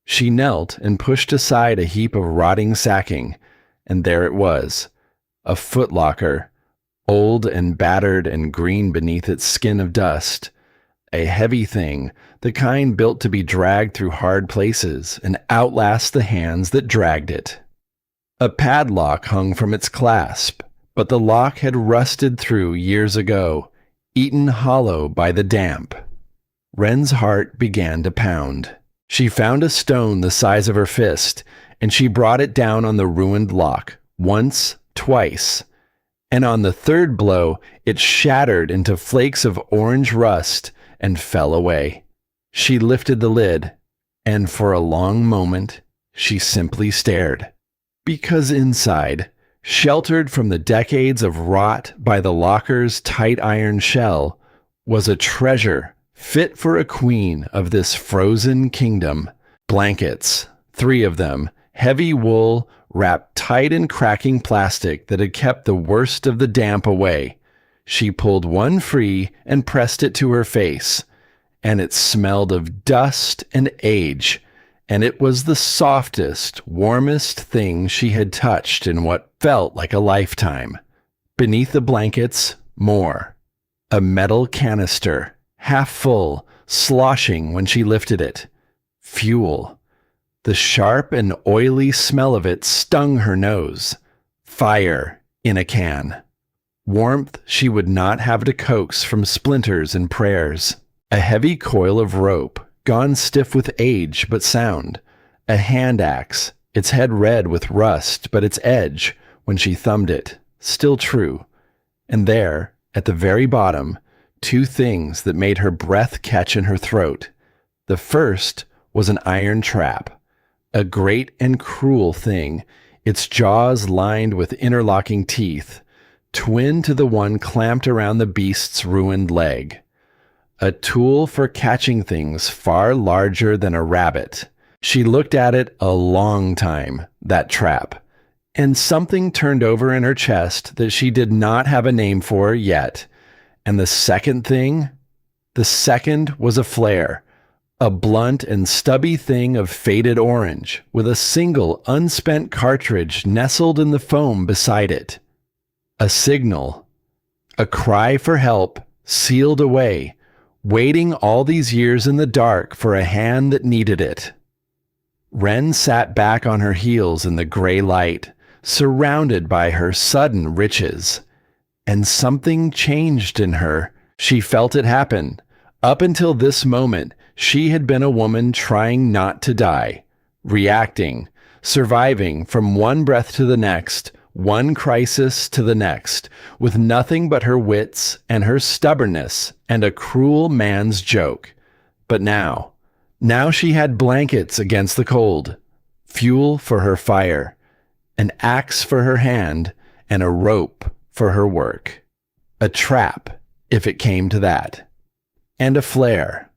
She knelt and pushed aside a heap of rotting sacking, and there it was, a footlocker, old and battered and green beneath its skin of dust, a heavy thing, the kind built to be dragged through hard places and outlast the hands that dragged it. A padlock hung from its clasp, but the lock had rusted through years ago, eaten hollow by the damp. Wren's heart began to pound. She found a stone the size of her fist, and she brought it down on the ruined lock, once, twice, and on the third blow it shattered into flakes of orange rust and fell away. She lifted the lid, and for a long moment she simply stared. Because inside, sheltered from the decades of rot by the locker's tight iron shell, was a treasure fit for a queen of this frozen kingdom. Blankets, 3 of them, heavy wool wrapped tight in cracking plastic that had kept the worst of the damp away. She pulled one free and pressed it to her face, and it smelled of dust and age, and it was the softest, warmest thing she had touched in what felt like a lifetime. Beneath the blankets, more. A metal canister, half full, sloshing when she lifted it. Fuel. The sharp and oily smell of it stung her nose. Fire in a can. Warmth she would not have to coax from splinters and prayers. A heavy coil of rope, gone stiff with age but sound. A hand axe, its head red with rust but its edge, when she thumbed it, still true. And there, at the very bottom, 2 things that made her breath catch in her throat. The first was an iron trap. A great and cruel thing, its jaws lined with interlocking teeth, twin to the one clamped around the beast's ruined leg. A tool for catching things far larger than a rabbit. She looked at it a long time, that trap, and something turned over in her chest that she did not have a name for yet. And the second thing? The second was a flare. A blunt and stubby thing of faded orange, with a single unspent cartridge nestled in the foam beside it. A signal. A cry for help, sealed away, waiting all these years in the dark for a hand that needed it. Wren sat back on her heels in the gray light, surrounded by her sudden riches. And something changed in her. She felt it happen. Up until this moment, she had been a woman trying not to die, reacting, surviving from one breath to the next, one crisis to the next, with nothing but her wits and her stubbornness and a cruel man's joke. But now she had blankets against the cold, fuel for her fire, an axe for her hand, and a rope for her work. A trap, if it came to that. And a flare.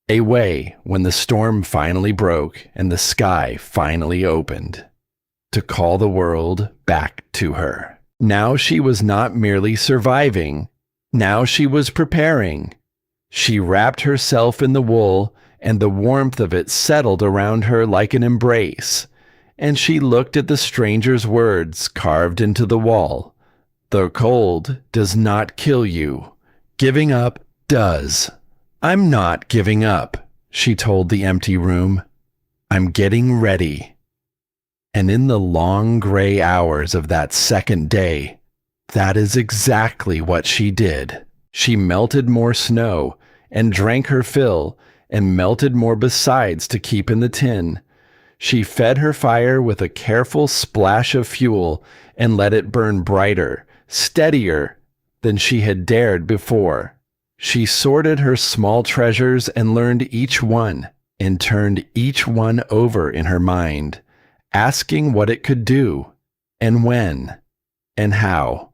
A way when the storm finally broke and the sky finally opened. To call the world back to her. Now she was not merely surviving. Now she was preparing. She wrapped herself in the wool, and the warmth of it settled around her like an embrace. And she looked at the stranger's words carved into the wall. The cold does not kill you. Giving up does. I'm not giving up, she told the empty room. I'm getting ready. And in the long gray hours of that second day, that is exactly what she did. She melted more snow and drank her fill and melted more besides to keep in the tin. She fed her fire with a careful splash of fuel and let it burn brighter, steadier than she had dared before. She sorted her small treasures and learned each one and turned each one over in her mind, asking what it could do and when and how.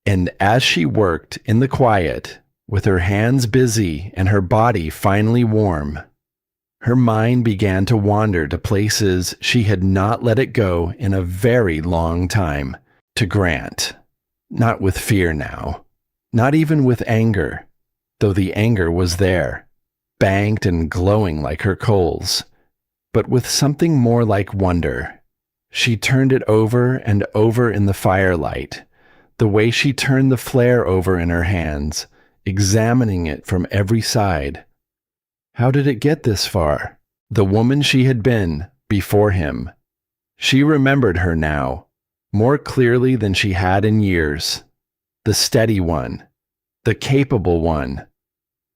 And as she worked in the quiet, with her hands busy and her body finally warm, her mind began to wander to places she had not let it go in a very long time. To Grant. Not with fear now, not even with anger, though the anger was there, banked and glowing like her coals, but with something more like wonder. She turned it over and over in the firelight, the way she turned the flare over in her hands, examining it from every side. How did it get this far? The woman she had been before him. She remembered her now, more clearly than she had in years. The steady one, the capable one,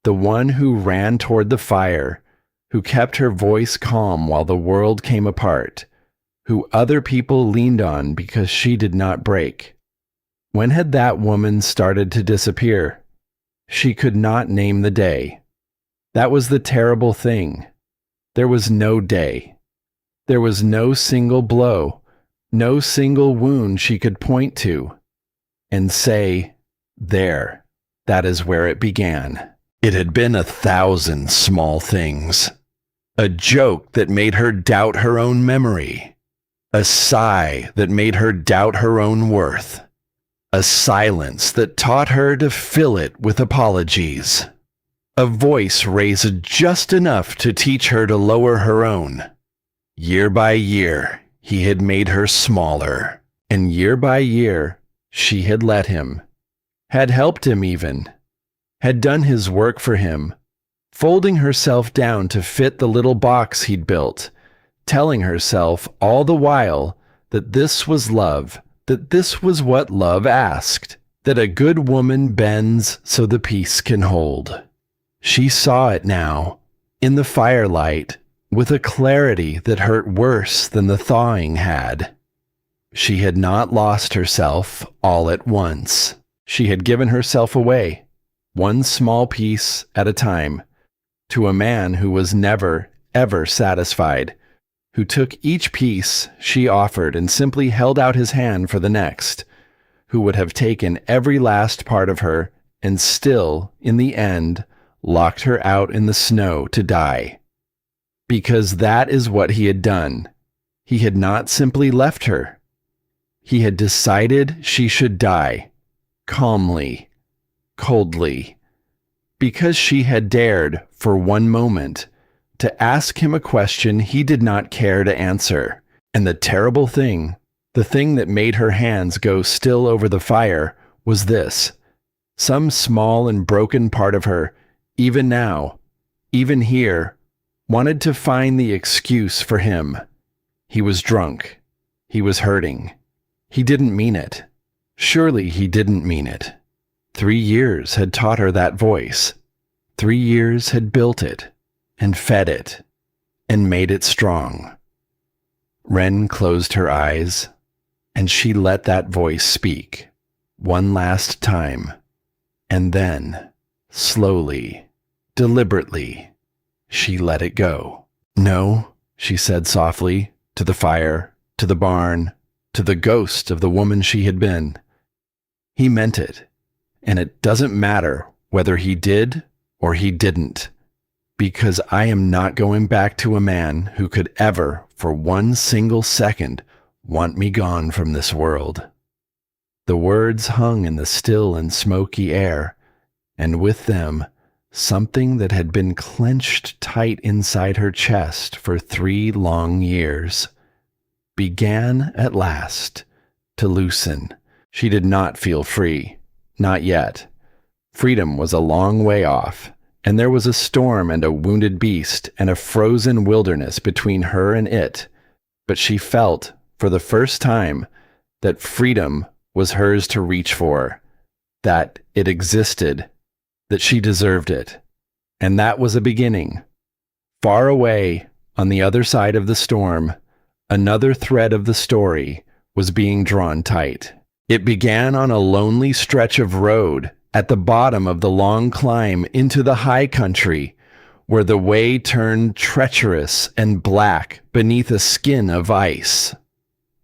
the one who ran toward the fire, who kept her voice calm while the world came apart, who other people leaned on because she did not break. When had that woman started to disappear? She could not name the day. That was the terrible thing. There was no day. There was no single blow, no single wound she could point to and say, "There, that is where it began." It had been 1,000 small things. A joke that made her doubt her own memory. A sigh that made her doubt her own worth. A silence that taught her to fill it with apologies. A voice raised just enough to teach her to lower her own. Year by year, he had made her smaller, and year by year, she had let him, had helped him even, had done his work for him, folding herself down to fit the little box he'd built, telling herself all the while that this was love, that this was what love asked, that a good woman bends so the peace can hold. She saw it now, in the firelight, with a clarity that hurt worse than the thawing had. She had not lost herself all at once. She had given herself away, one small piece at a time, to a man who was never, ever satisfied, who took each piece she offered and simply held out his hand for the next, who would have taken every last part of her and still, in the end, locked her out in the snow to die. Because that is what he had done. He had not simply left her. He had decided she should die, calmly, coldly, because she had dared, for one moment, to ask him a question he did not care to answer. And the terrible thing, the thing that made her hands go still over the fire, was this. Some small and broken part of her, even now, even here, wanted to find the excuse for him. He was drunk. He was hurting. He didn't mean it. Surely he didn't mean it. 3 years had taught her that voice. 3 years had built it, and fed it, and made it strong. Wren closed her eyes, and she let that voice speak, one last time, and then, slowly, deliberately, she let it go. "No," she said softly, to the fire, to the barn, to the ghost of the woman she had been. "He meant it, and it doesn't matter whether he did or he didn't, because I am not going back to a man who could ever, for one single second, want me gone from this world." The words hung in the still and smoky air, and with them, something that had been clenched tight inside her chest for 3 long years began at last to loosen. She did not feel free. Not yet. Freedom was a long way off, and there was a storm and a wounded beast and a frozen wilderness between her and it. But she felt, for the first time, that freedom was hers to reach for, that it existed, that she deserved it. And that was a beginning. Far away, on the other side of the storm, another thread of the story was being drawn tight. It began on a lonely stretch of road at the bottom of the long climb into the high country, where the way turned treacherous and black beneath a skin of ice.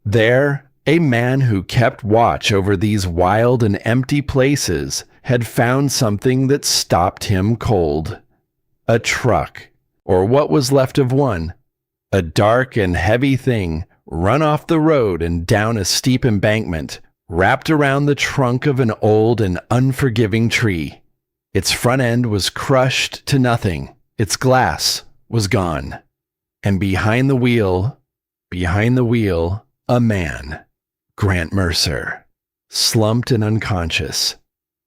There, a man who kept watch over these wild and empty places had found something that stopped him cold. A truck, or what was left of one, a dark and heavy thing run off the road and down a steep embankment, wrapped around the trunk of an old and unforgiving tree. Its front end was crushed to nothing. Its glass was gone. And behind the wheel, a man, Grant Mercer, slumped and unconscious,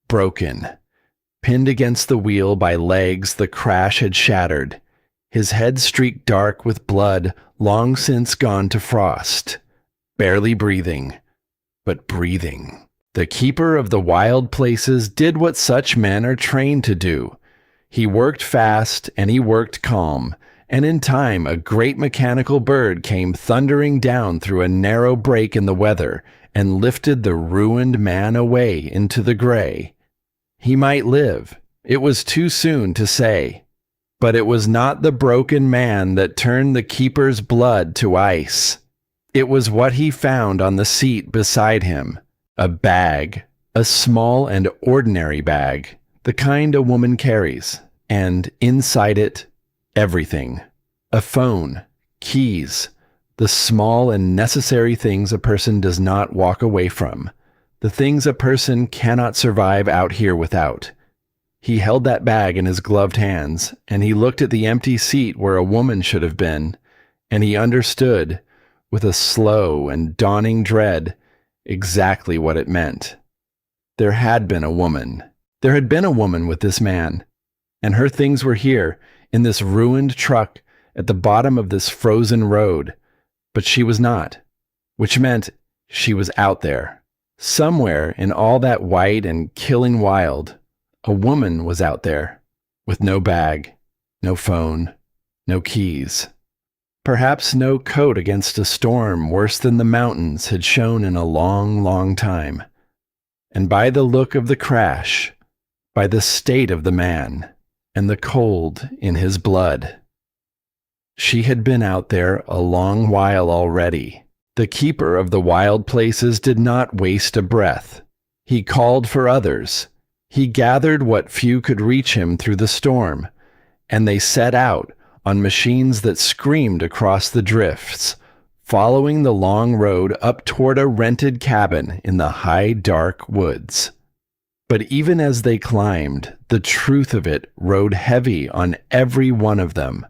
broken, Pinned against the wheel by legs the crash had shattered, his head streaked dark with blood long since gone to frost, barely breathing, but breathing. The keeper of the wild places did what such men are trained to do. He worked fast and he worked calm, and in time a great mechanical bird came thundering down through a narrow break in the weather and lifted the ruined man away into the gray. He might live, it was too soon to say, but it was not the broken man that turned the keeper's blood to ice. It was what he found on the seat beside him, a bag, a small and ordinary bag, the kind a woman carries, and inside it, everything. A phone, keys, the small and necessary things a person does not walk away from, the things a person cannot survive out here without. He held that bag in his gloved hands, and he looked at the empty seat where a woman should have been, and he understood, with a slow and dawning dread, exactly what it meant. There had been a woman. There had been a woman with this man, and her things were here, in this ruined truck, at the bottom of this frozen road, but she was not, which meant she was out there. Somewhere in all that white and killing wild, a woman was out there, with no bag, no phone, no keys. Perhaps no coat against a storm worse than the mountains had shown in a long, long time. And by the look of the crash, by the state of the man, and the cold in his blood, she had been out there a long while already. The keeper of the wild places did not waste a breath. He called for others. He gathered what few could reach him through the storm, and they set out on machines that screamed across the drifts, following the long road up toward a rented cabin in the high, dark woods. But even as they climbed, the truth of it rode heavy on every one of them,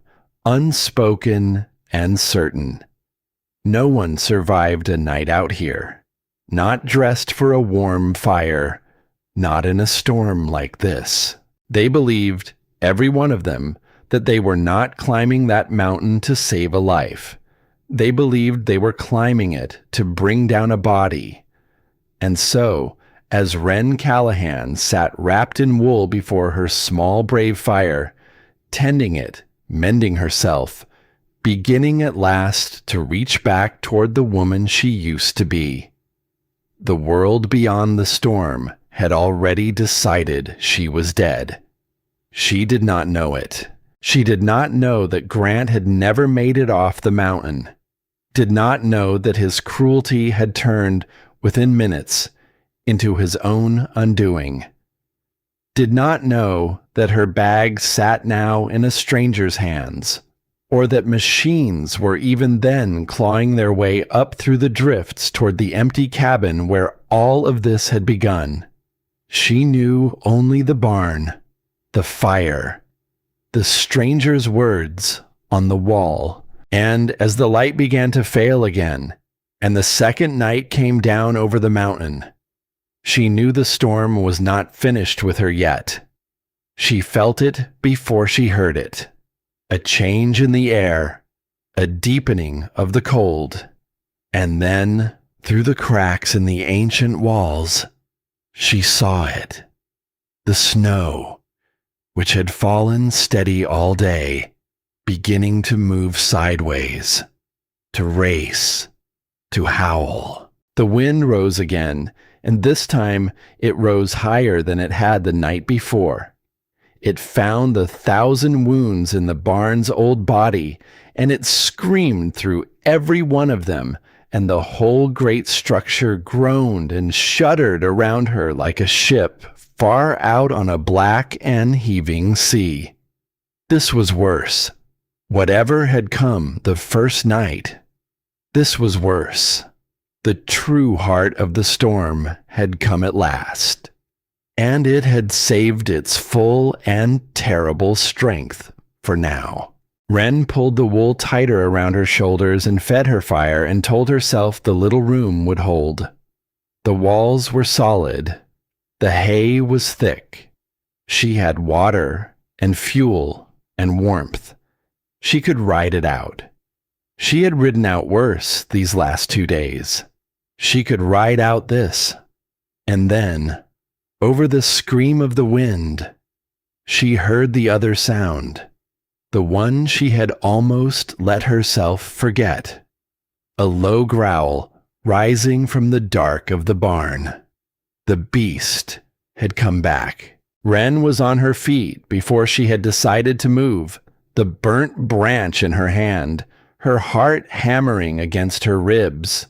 unspoken and certain. No one survived a night out here, not dressed for a warm fire, not in a storm like this. They believed, every one of them, that they were not climbing that mountain to save a life. They believed they were climbing it to bring down a body. And so, as Wren Callahan sat wrapped in wool before her small brave fire, tending it, mending herself, beginning at last to reach back toward the woman she used to be, the world beyond the storm had already decided she was dead. She did not know it. She did not know that Grant had never made it off the mountain, did not know that his cruelty had turned, within minutes, into his own undoing, did not know that her bag sat now in a stranger's hands, or that machines were even then clawing their way up through the drifts toward the empty cabin where all of this had begun. She knew only the barn, the fire, the stranger's words on the wall. And as the light began to fail again, and the second night came down over the mountain, she knew the storm was not finished with her yet. She felt it before she heard it. A change in the air, a deepening of the cold, and then, through the cracks in the ancient walls, she saw it. The snow, which had fallen steady all day, beginning to move sideways, to race, to howl. The wind rose again, and this time it rose higher than it had the night before. It found the 1,000 wounds in the barn's old body, and it screamed through every one of them, and the whole great structure groaned and shuddered around her like a ship far out on a black and heaving sea. This was worse. Whatever had come the first night, this was worse. The true heart of the storm had come at last, and it had saved its full and terrible strength for now. Wren pulled the wool tighter around her shoulders and fed her fire and told herself the little room would hold. The walls were solid. The hay was thick. She had water and fuel and warmth. She could ride it out. She had ridden out worse these last 2 days. She could ride out this. And then, over the scream of the wind, she heard the other sound, the one she had almost let herself forget. A low growl rising from the dark of the barn. The beast had come back. Wren was on her feet before she had decided to move, the burnt branch in her hand, her heart hammering against her ribs.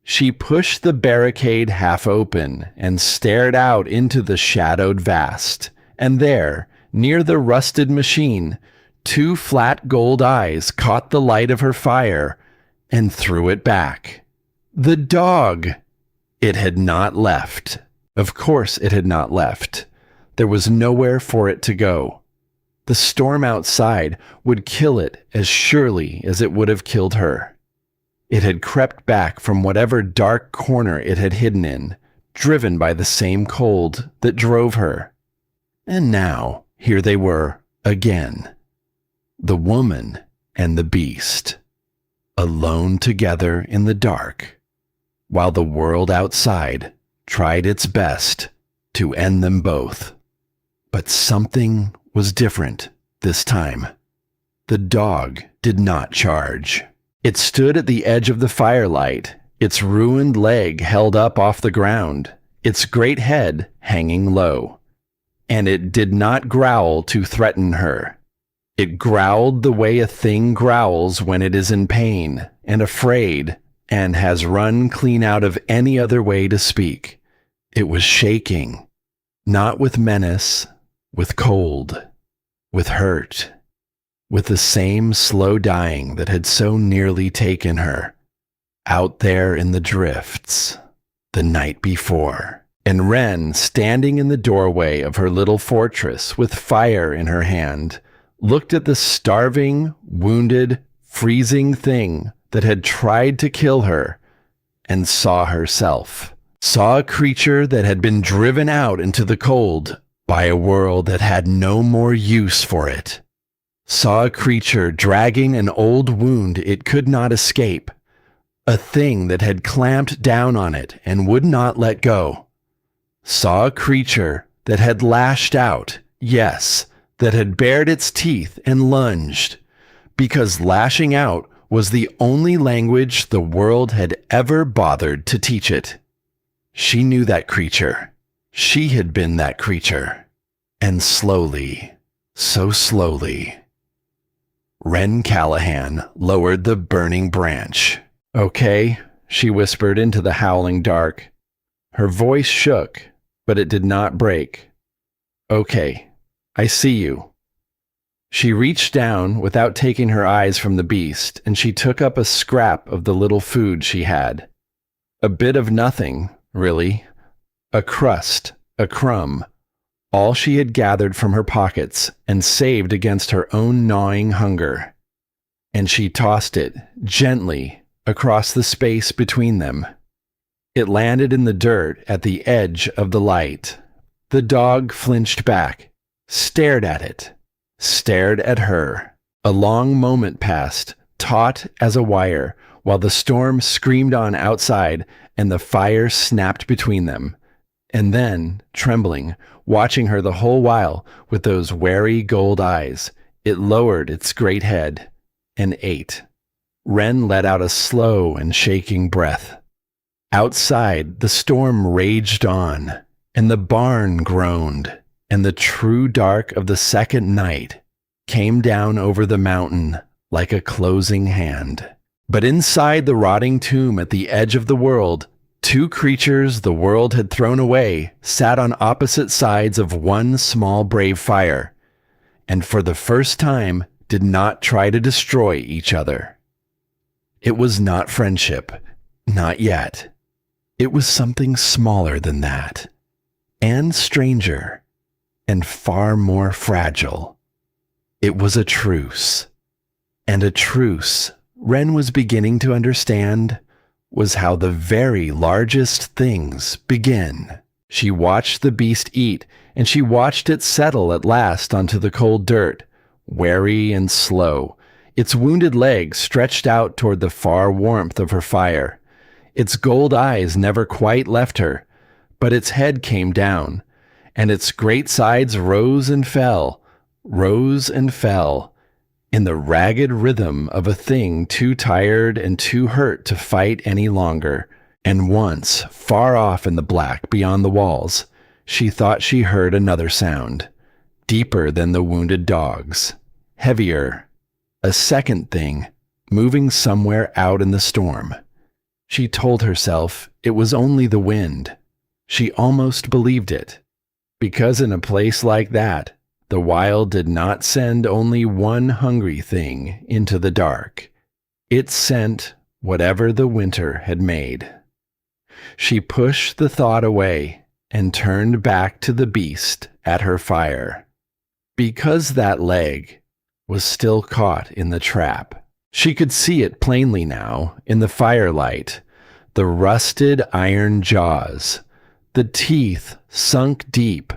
She pushed the barricade half open and stared out into the shadowed vast, and there, near the rusted machine, 2 flat gold eyes caught the light of her fire and threw it back. The dog! It had not left. Of course it had not left. There was nowhere for it to go. The storm outside would kill it as surely as it would have killed her. It had crept back from whatever dark corner it had hidden in, driven by the same cold that drove her. And now, here they were, again. The woman and the beast, alone together in the dark, while the world outside tried its best to end them both. But something was different this time. The dog did not charge. It stood at the edge of the firelight, its ruined leg held up off the ground, its great head hanging low. And it did not growl to threaten her. It growled the way a thing growls when it is in pain and afraid and has run clean out of any other way to speak. It was shaking, not with menace, with cold, with hurt, with the same slow dying that had so nearly taken her, out there in the drifts, the night before. And Wren, standing in the doorway of her little fortress with fire in her hand, looked at the starving, wounded, freezing thing that had tried to kill her, and saw herself. Saw a creature that had been driven out into the cold by a world that had no more use for it. Saw a creature dragging an old wound it could not escape, a thing that had clamped down on it and would not let go. Saw a creature that had lashed out, yes, that had bared its teeth and lunged, because lashing out was the only language the world had ever bothered to teach it. She knew that creature. She had been that creature. And slowly, so slowly, Wren Callahan lowered the burning branch. "Okay," she whispered into the howling dark. Her voice shook, but it did not break. "Okay, I see you." She reached down without taking her eyes from the beast, and she took up a scrap of the little food she had. A bit of nothing, really. A crust, a crumb. All she had gathered from her pockets and saved against her own gnawing hunger. And she tossed it, gently, across the space between them. It landed in the dirt at the edge of the light. The dog flinched back, stared at it, stared at her. A long moment passed, taut as a wire, while the storm screamed on outside and the fire snapped between them. And then, trembling, watching her the whole while with those wary gold eyes, it lowered its great head and ate. Wren let out a slow and shaking breath. Outside, the storm raged on, and the barn groaned, and the true dark of the second night came down over the mountain like a closing hand. But inside the rotting tomb at the edge of the world, 2 creatures the world had thrown away sat on opposite sides of one small brave fire, and for the first time did not try to destroy each other. It was not friendship, not yet. It was something smaller than that, and stranger, and far more fragile. It was a truce, and a truce, Wren was beginning to understand, was how the very largest things begin. She watched the beast eat, and she watched it settle at last onto the cold dirt, wary and slow, its wounded legs stretched out toward the far warmth of her fire. Its gold eyes never quite left her, but its head came down, and its great sides rose and fell, in the ragged rhythm of a thing too tired and too hurt to fight any longer. And once, far off in the black beyond the walls, she thought she heard another sound, deeper than the wounded dog's, heavier, a second thing, moving somewhere out in the storm. She told herself it was only the wind. She almost believed it, because in a place like that, the wild did not send only one hungry thing into the dark. It sent whatever the winter had made. She pushed the thought away and turned back to the beast at her fire. Because that leg was still caught in the trap, she could see it plainly now in the firelight, the rusted iron jaws, the teeth sunk deep,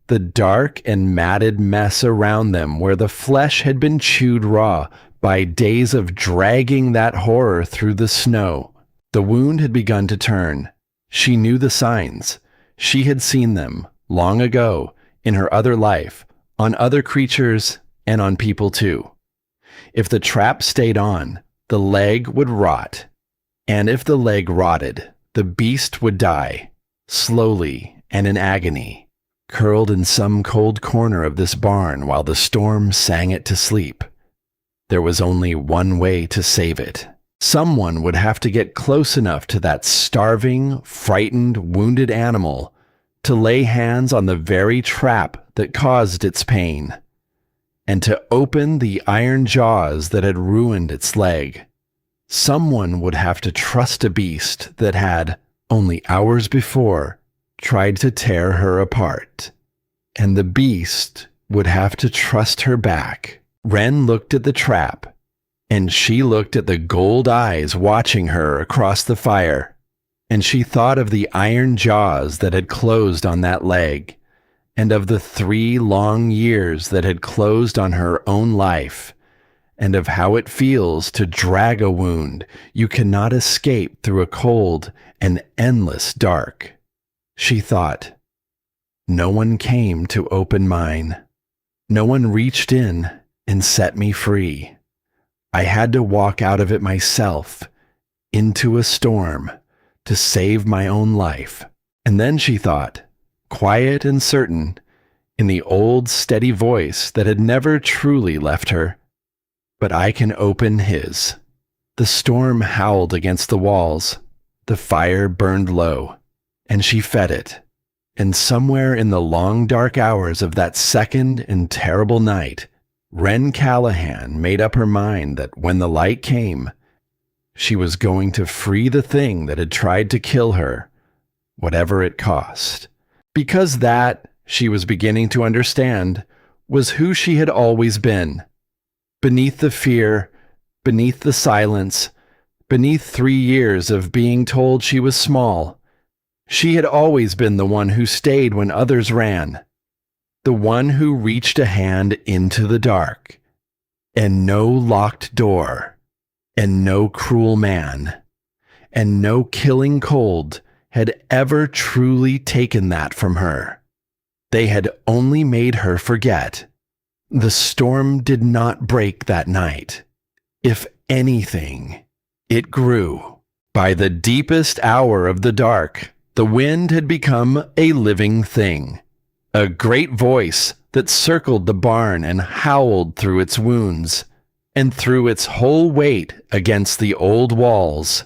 the dark and matted mess around them where the flesh had been chewed raw by days of dragging that horror through the snow. The wound had begun to turn. She knew the signs. She had seen them, long ago, in her other life, on other creatures and on people too. If the trap stayed on, the leg would rot. And if the leg rotted, the beast would die, slowly and in agony, curled in some cold corner of this barn while the storm sang it to sleep. There was only one way to save it. Someone would have to get close enough to that starving, frightened, wounded animal to lay hands on the very trap that caused its pain, and to open the iron jaws that had ruined its leg. Someone would have to trust a beast that had, only hours before, tried to tear her apart. And the beast would have to trust her back. Wren looked at the trap, and she looked at the gold eyes watching her across the fire, and she thought of the iron jaws that had closed on that leg, and of the 3 long years that had closed on her own life, and of how it feels to drag a wound you cannot escape through a cold and endless dark. She thought, no one came to open mine. No one reached in and set me free. I had to walk out of it myself, into a storm, to save my own life. And then she thought, quiet and certain, in the old steady voice that had never truly left her, but I can open his. The storm howled against the walls. The fire burned low, and she fed it. And somewhere in the long dark hours of that second and terrible night, Wren Callahan made up her mind that when the light came, she was going to free the thing that had tried to kill her, whatever it cost. Because that, she was beginning to understand, was who she had always been. Beneath the fear, beneath the silence, beneath 3 years of being told she was small, she had always been the one who stayed when others ran, the one who reached a hand into the dark, and no locked door, and no cruel man, and no killing cold had ever truly taken that from her. They had only made her forget. The storm did not break that night. If anything, it grew. By the deepest hour of the dark, the wind had become a living thing, a great voice that circled the barn and howled through its wounds, and threw its whole weight against the old walls,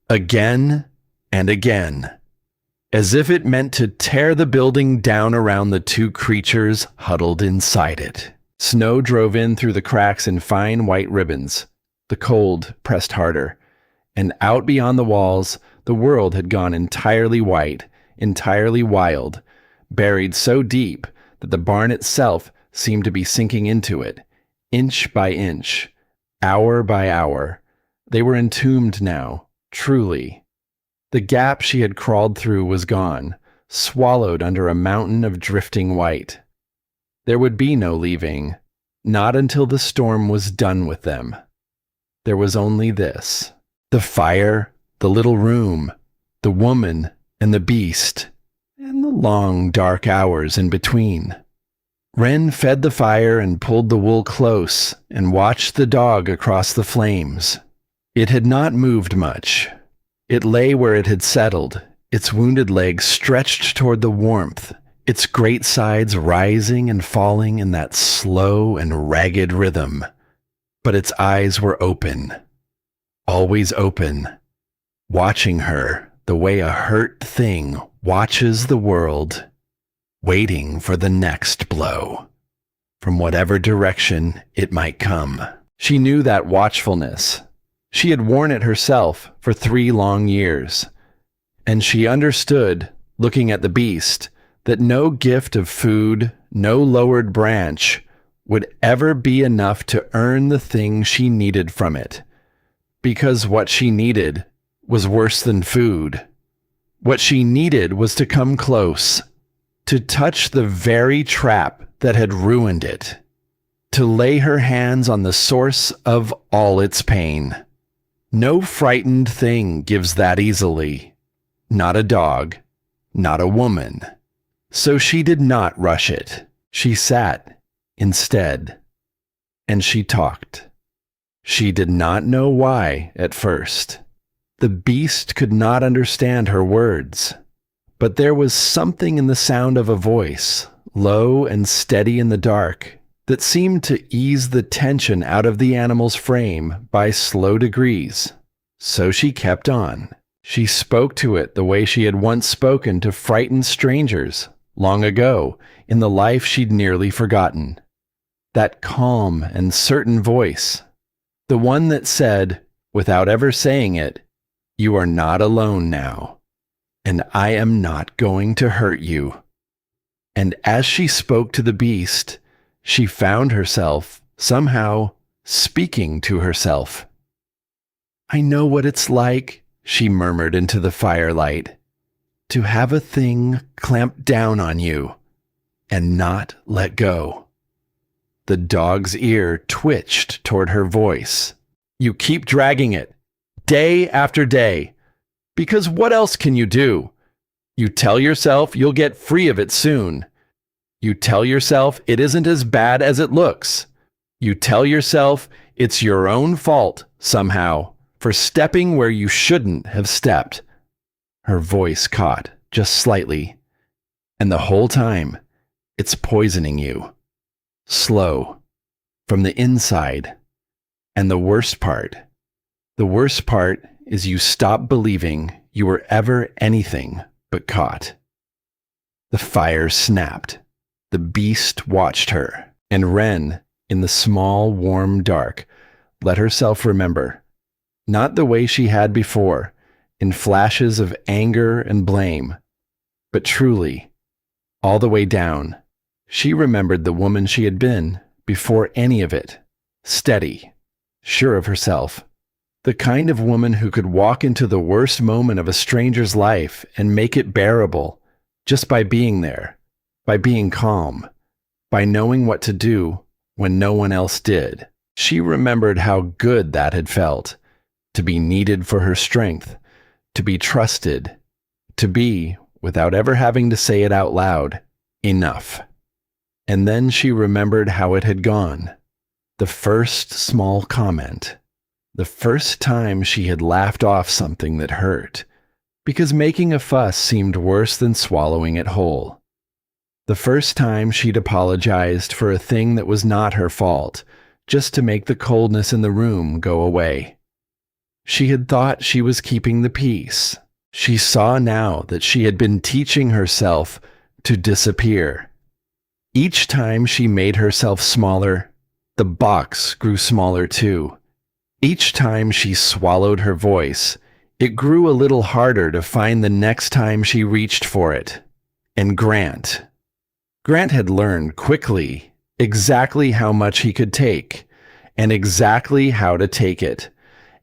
again and again, as if it meant to tear the building down around the 2 creatures huddled inside it. Snow drove in through the cracks in fine white ribbons. The cold pressed harder, and out beyond the walls, the world had gone entirely white, entirely wild, buried so deep that the barn itself seemed to be sinking into it, inch by inch, hour by hour. They were entombed now, truly. The gap she had crawled through was gone. swallowed under a mountain of drifting white. There would be no leaving, not until the storm was done with them. There was only this: the fire, the little room, the woman, and the beast, and the long, dark hours in between. Wren fed the fire and pulled the wool close and watched the dog across the flames. It had not moved much. It lay where it had settled, its wounded legs stretched toward the warmth, its great sides rising and falling in that slow and ragged rhythm. But its eyes were open, always open, watching her the way a hurt thing watches the world, waiting for the next blow, from whatever direction it might come. She knew that watchfulness. She had worn it herself for 3 long years, and she understood, looking at the beast, that no gift of food, no lowered branch, would ever be enough to earn the thing she needed from it, because what she needed was worse than food. What she needed was to come close, to touch the very trap that had ruined it, to lay her hands on the source of all its pain. No frightened thing gives that easily. Not a dog, not a woman. So she did not rush it. She sat instead, and she talked. She did not know why at first. The beast could not understand her words, but there was something in the sound of a voice, low and steady in the dark, that seemed to ease the tension out of the animal's frame by slow degrees. So she kept on. She spoke to it the way she had once spoken to frightened strangers, long ago, in the life she'd nearly forgotten. That calm and certain voice, the one that said, without ever saying it, "You are not alone now, and I am not going to hurt you." And as she spoke to the beast, she found herself, somehow, speaking to herself. "I know what it's like," she murmured into the firelight, "to have a thing clamp down on you and not let go." The dog's ear twitched toward her voice. "You keep dragging it, day after day, because what else can you do? You tell yourself you'll get free of it soon. You tell yourself it isn't as bad as it looks. You tell yourself it's your own fault, somehow, for stepping where you shouldn't have stepped." Her voice caught, just slightly. "And the whole time, it's poisoning you. Slow. From the inside. And the worst part is you stop believing you were ever anything but caught." The fire snapped. The beast watched her, and Wren, in the small, warm dark, let herself remember. Not the way she had before, in flashes of anger and blame, but truly, all the way down, she remembered the woman she had been before any of it, steady, sure of herself, the kind of woman who could walk into the worst moment of a stranger's life and make it bearable just by being there, by being calm, by knowing what to do when no one else did. She remembered how good that had felt, to be needed for her strength, to be trusted, to be, without ever having to say it out loud, enough. And then she remembered how it had gone. The first small comment. The first time she had laughed off something that hurt, because making a fuss seemed worse than swallowing it whole. The first time she'd apologized for a thing that was not her fault, just to make the coldness in the room go away. She had thought she was keeping the peace. She saw now that she had been teaching herself to disappear. Each time she made herself smaller, the box grew smaller too. Each time she swallowed her voice, it grew a little harder to find the next time she reached for it. And Grant had learned quickly exactly how much he could take, and exactly how to take it,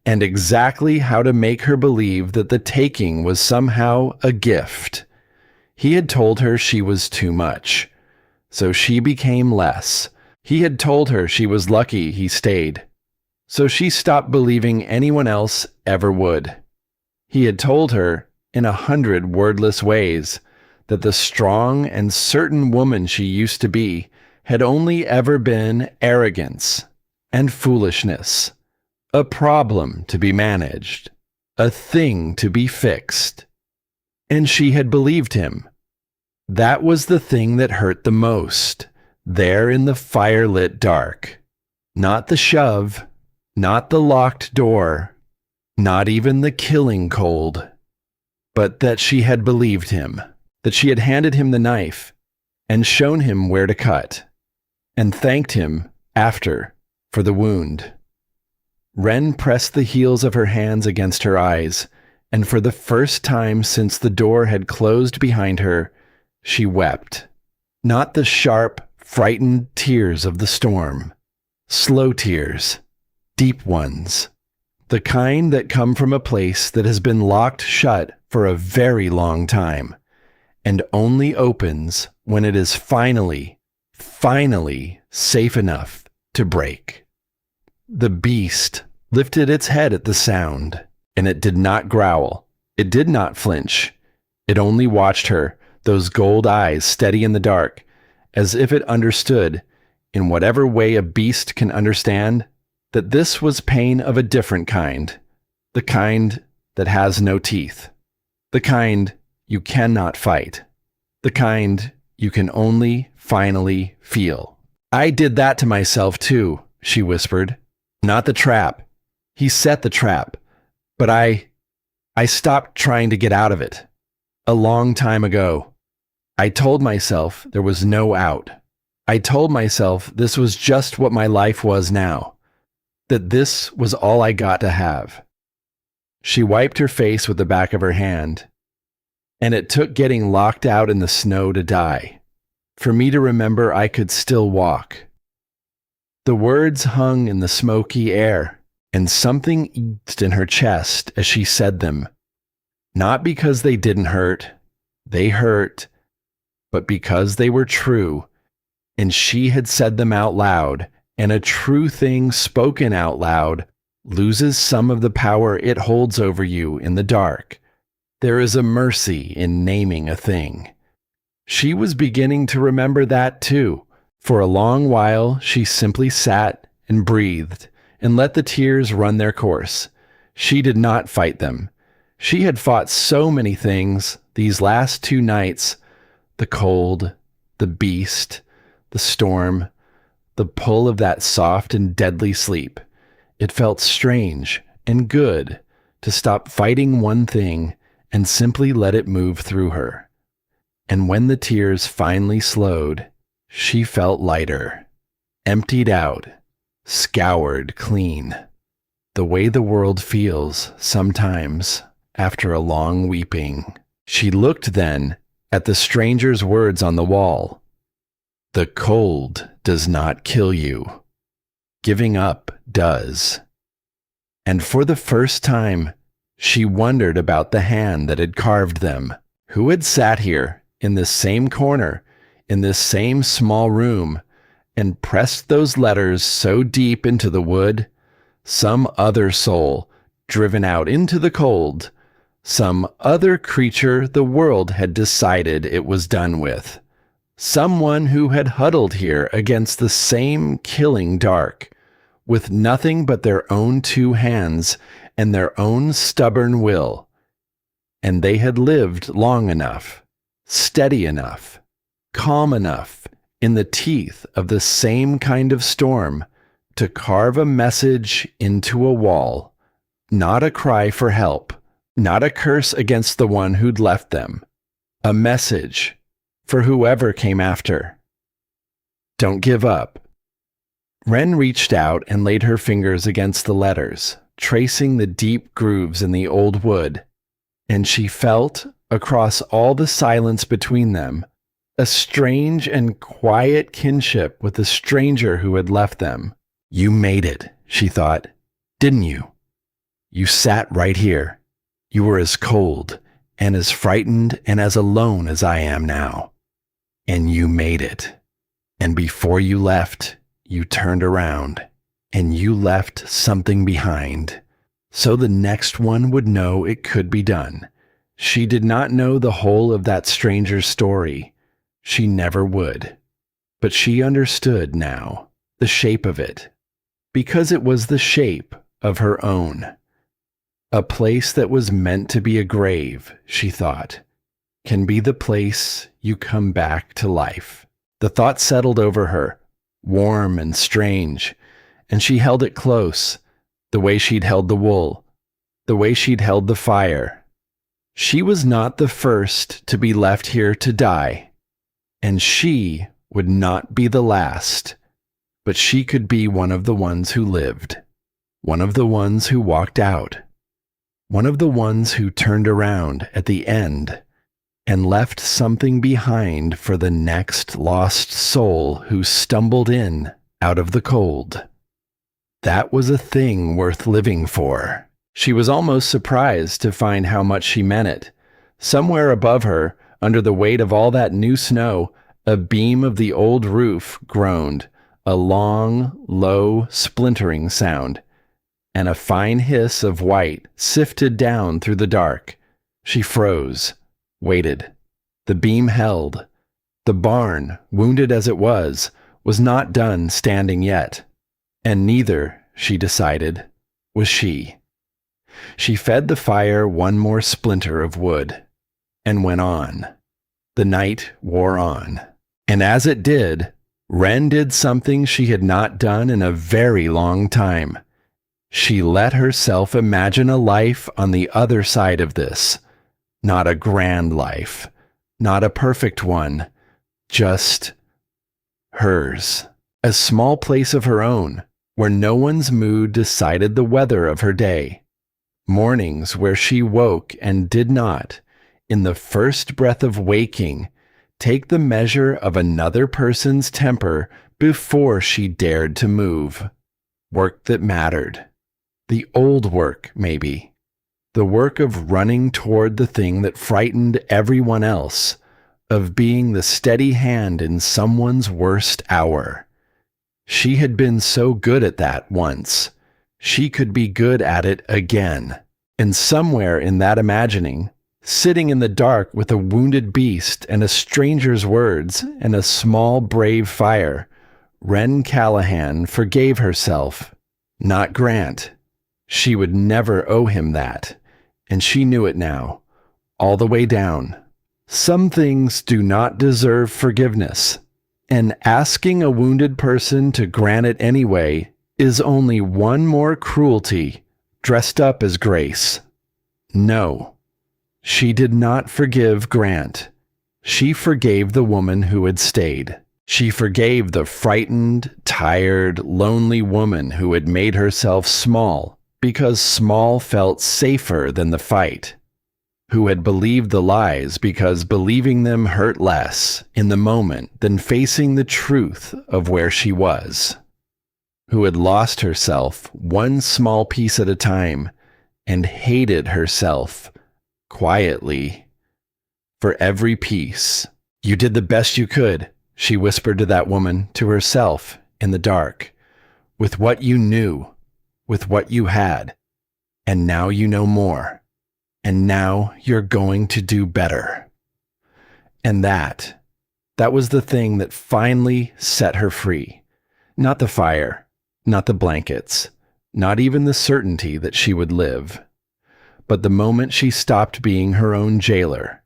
and exactly how to make her believe that the taking was somehow a gift. He had told her she was too much, so she became less. He had told her she was lucky he stayed, so she stopped believing anyone else ever would. He had told her, in 100 wordless ways, that the strong and certain woman she used to be had only ever been arrogance and foolishness, a problem to be managed, a thing to be fixed. And she had believed him. That was the thing that hurt the most, there in the firelit dark. Not the shove, not the locked door, not even the killing cold, but that she had believed him, that she had handed him the knife and shown him where to cut, and thanked him after for the wound. Wren pressed the heels of her hands against her eyes, and for the first time since the door had closed behind her, she wept. Not the sharp, frightened tears of the storm. Slow tears, deep ones. The kind that come from a place that has been locked shut for a very long time, and only opens when it is finally safe enough to break. The beast lifted its head at the sound, and it did not growl. It did not flinch. It only watched her, those gold eyes steady in the dark, as if it understood, in whatever way a beast can understand, that this was pain of a different kind, the kind that has no teeth, the kind you cannot fight, the kind you can only finally feel. "I did that to myself too," she whispered. "Not the trap. He set the trap, but I stopped trying to get out of it. A long time ago. I told myself there was no out. I told myself this was just what my life was now, that this was all I got to have." She wiped her face with the back of her hand. "And it took getting locked out in the snow to die, for me to remember I could still walk." The words hung in the smoky air, and something eased in her chest as she said them. Not because they didn't hurt, they hurt, but because they were true, and she had said them out loud, and a true thing spoken out loud loses some of the power it holds over you in the dark. There is a mercy in naming a thing. She was beginning to remember that too. For a long while, she simply sat and breathed and let the tears run their course. She did not fight them. She had fought so many things these last 2 nights: the cold, the beast, the storm, the pull of that soft and deadly sleep. It felt strange and good to stop fighting one thing and simply let it move through her. And when the tears finally slowed, she felt lighter, emptied out, scoured clean, the way the world feels sometimes after a long weeping. She looked then at the stranger's words on the wall. "The cold does not kill you. Giving up does." And for the first time, she wondered about the hand that had carved them. Who had sat here in this same corner, in this same small room, and pressed those letters so deep into the wood? Some other soul, driven out into the cold. Some other creature the world had decided it was done with. Someone who had huddled here against the same killing dark, with nothing but their own 2 hands and their own stubborn will. And they had lived long enough, steady enough, calm enough, in the teeth of the same kind of storm, to carve a message into a wall. Not a cry for help, not a curse against the one who'd left them. A message for whoever came after. Don't give up. Wren reached out and laid her fingers against the letters, tracing the deep grooves in the old wood, and she felt, across all the silence between them, a strange and quiet kinship with the stranger who had left them. "You made it," she thought, "didn't you? You sat right here. You were as cold and as frightened and as alone as I am now. And you made it. And before you left, you turned around, and you left something behind, so the next one would know it could be done. She did not know the whole of that stranger's story. She never would. But she understood now the shape of it, because it was the shape of her own. A place that was meant to be a grave, she thought, can be the place you come back to life. The thought settled over her, warm and strange, and she held it close, the way she'd held the wool, the way she'd held the fire. She was not the first to be left here to die, and she would not be the last, but she could be one of the ones who lived, one of the ones who walked out, one of the ones who turned around at the end and left something behind for the next lost soul who stumbled in out of the cold. That was a thing worth living for. She was almost surprised to find how much she meant it. Somewhere above her, under the weight of all that new snow, a beam of the old roof groaned, a long, low, splintering sound, and a fine hiss of white sifted down through the dark. She froze, waited. The beam held. The barn, wounded as it was not done standing yet. And neither, she decided, was she. She fed the fire one more splinter of wood, and went on. The night wore on. And as it did, Wren did something she had not done in a very long time. She let herself imagine a life on the other side of this. Not a grand life, not a perfect one, just hers. A small place of her own, where no one's mood decided the weather of her day. Mornings where she woke and did not, in the first breath of waking, take the measure of another person's temper before she dared to move. Work that mattered. The old work, maybe. The work of running toward the thing that frightened everyone else, of being the steady hand in someone's worst hour. She had been so good at that once. She could be good at it again. And somewhere in that imagining, sitting in the dark with a wounded beast and a stranger's words and a small brave fire, Wren Callahan forgave herself, not Grant. She would never owe him that, and she knew it now, all the way down. Some things do not deserve forgiveness, and asking a wounded person to grant it anyway is only one more cruelty dressed up as grace. No, she did not forgive Grant. She forgave the woman who had stayed. She forgave the frightened, tired, lonely woman who had made herself small because small felt safer than the fight, who had believed the lies because believing them hurt less in the moment than facing the truth of where she was, who had lost herself one small piece at a time and hated herself quietly for every piece. You did the best you could, she whispered to that woman, to herself, in the dark, with what you knew, with what you had, and now you know more, and now you're going to do better. And that was the thing that finally set her free. Not the fire, not the blankets, not even the certainty that she would live, but the moment she stopped being her own jailer.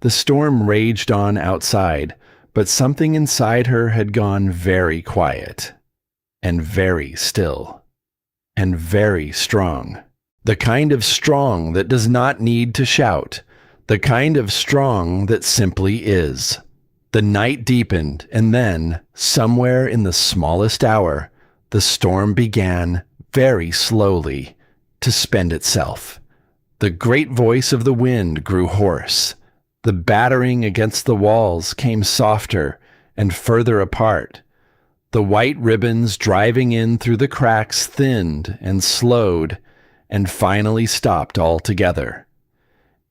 The storm raged on outside, but something inside her had gone very quiet, and very still, and very strong. The kind of strong that does not need to shout, the kind of strong that simply is. The night deepened, and then, somewhere in the smallest hour, the storm began, very slowly, to spend itself. The great voice of the wind grew hoarse. The battering against the walls came softer and further apart. The white ribbons driving in through the cracks thinned and slowed and finally stopped altogether.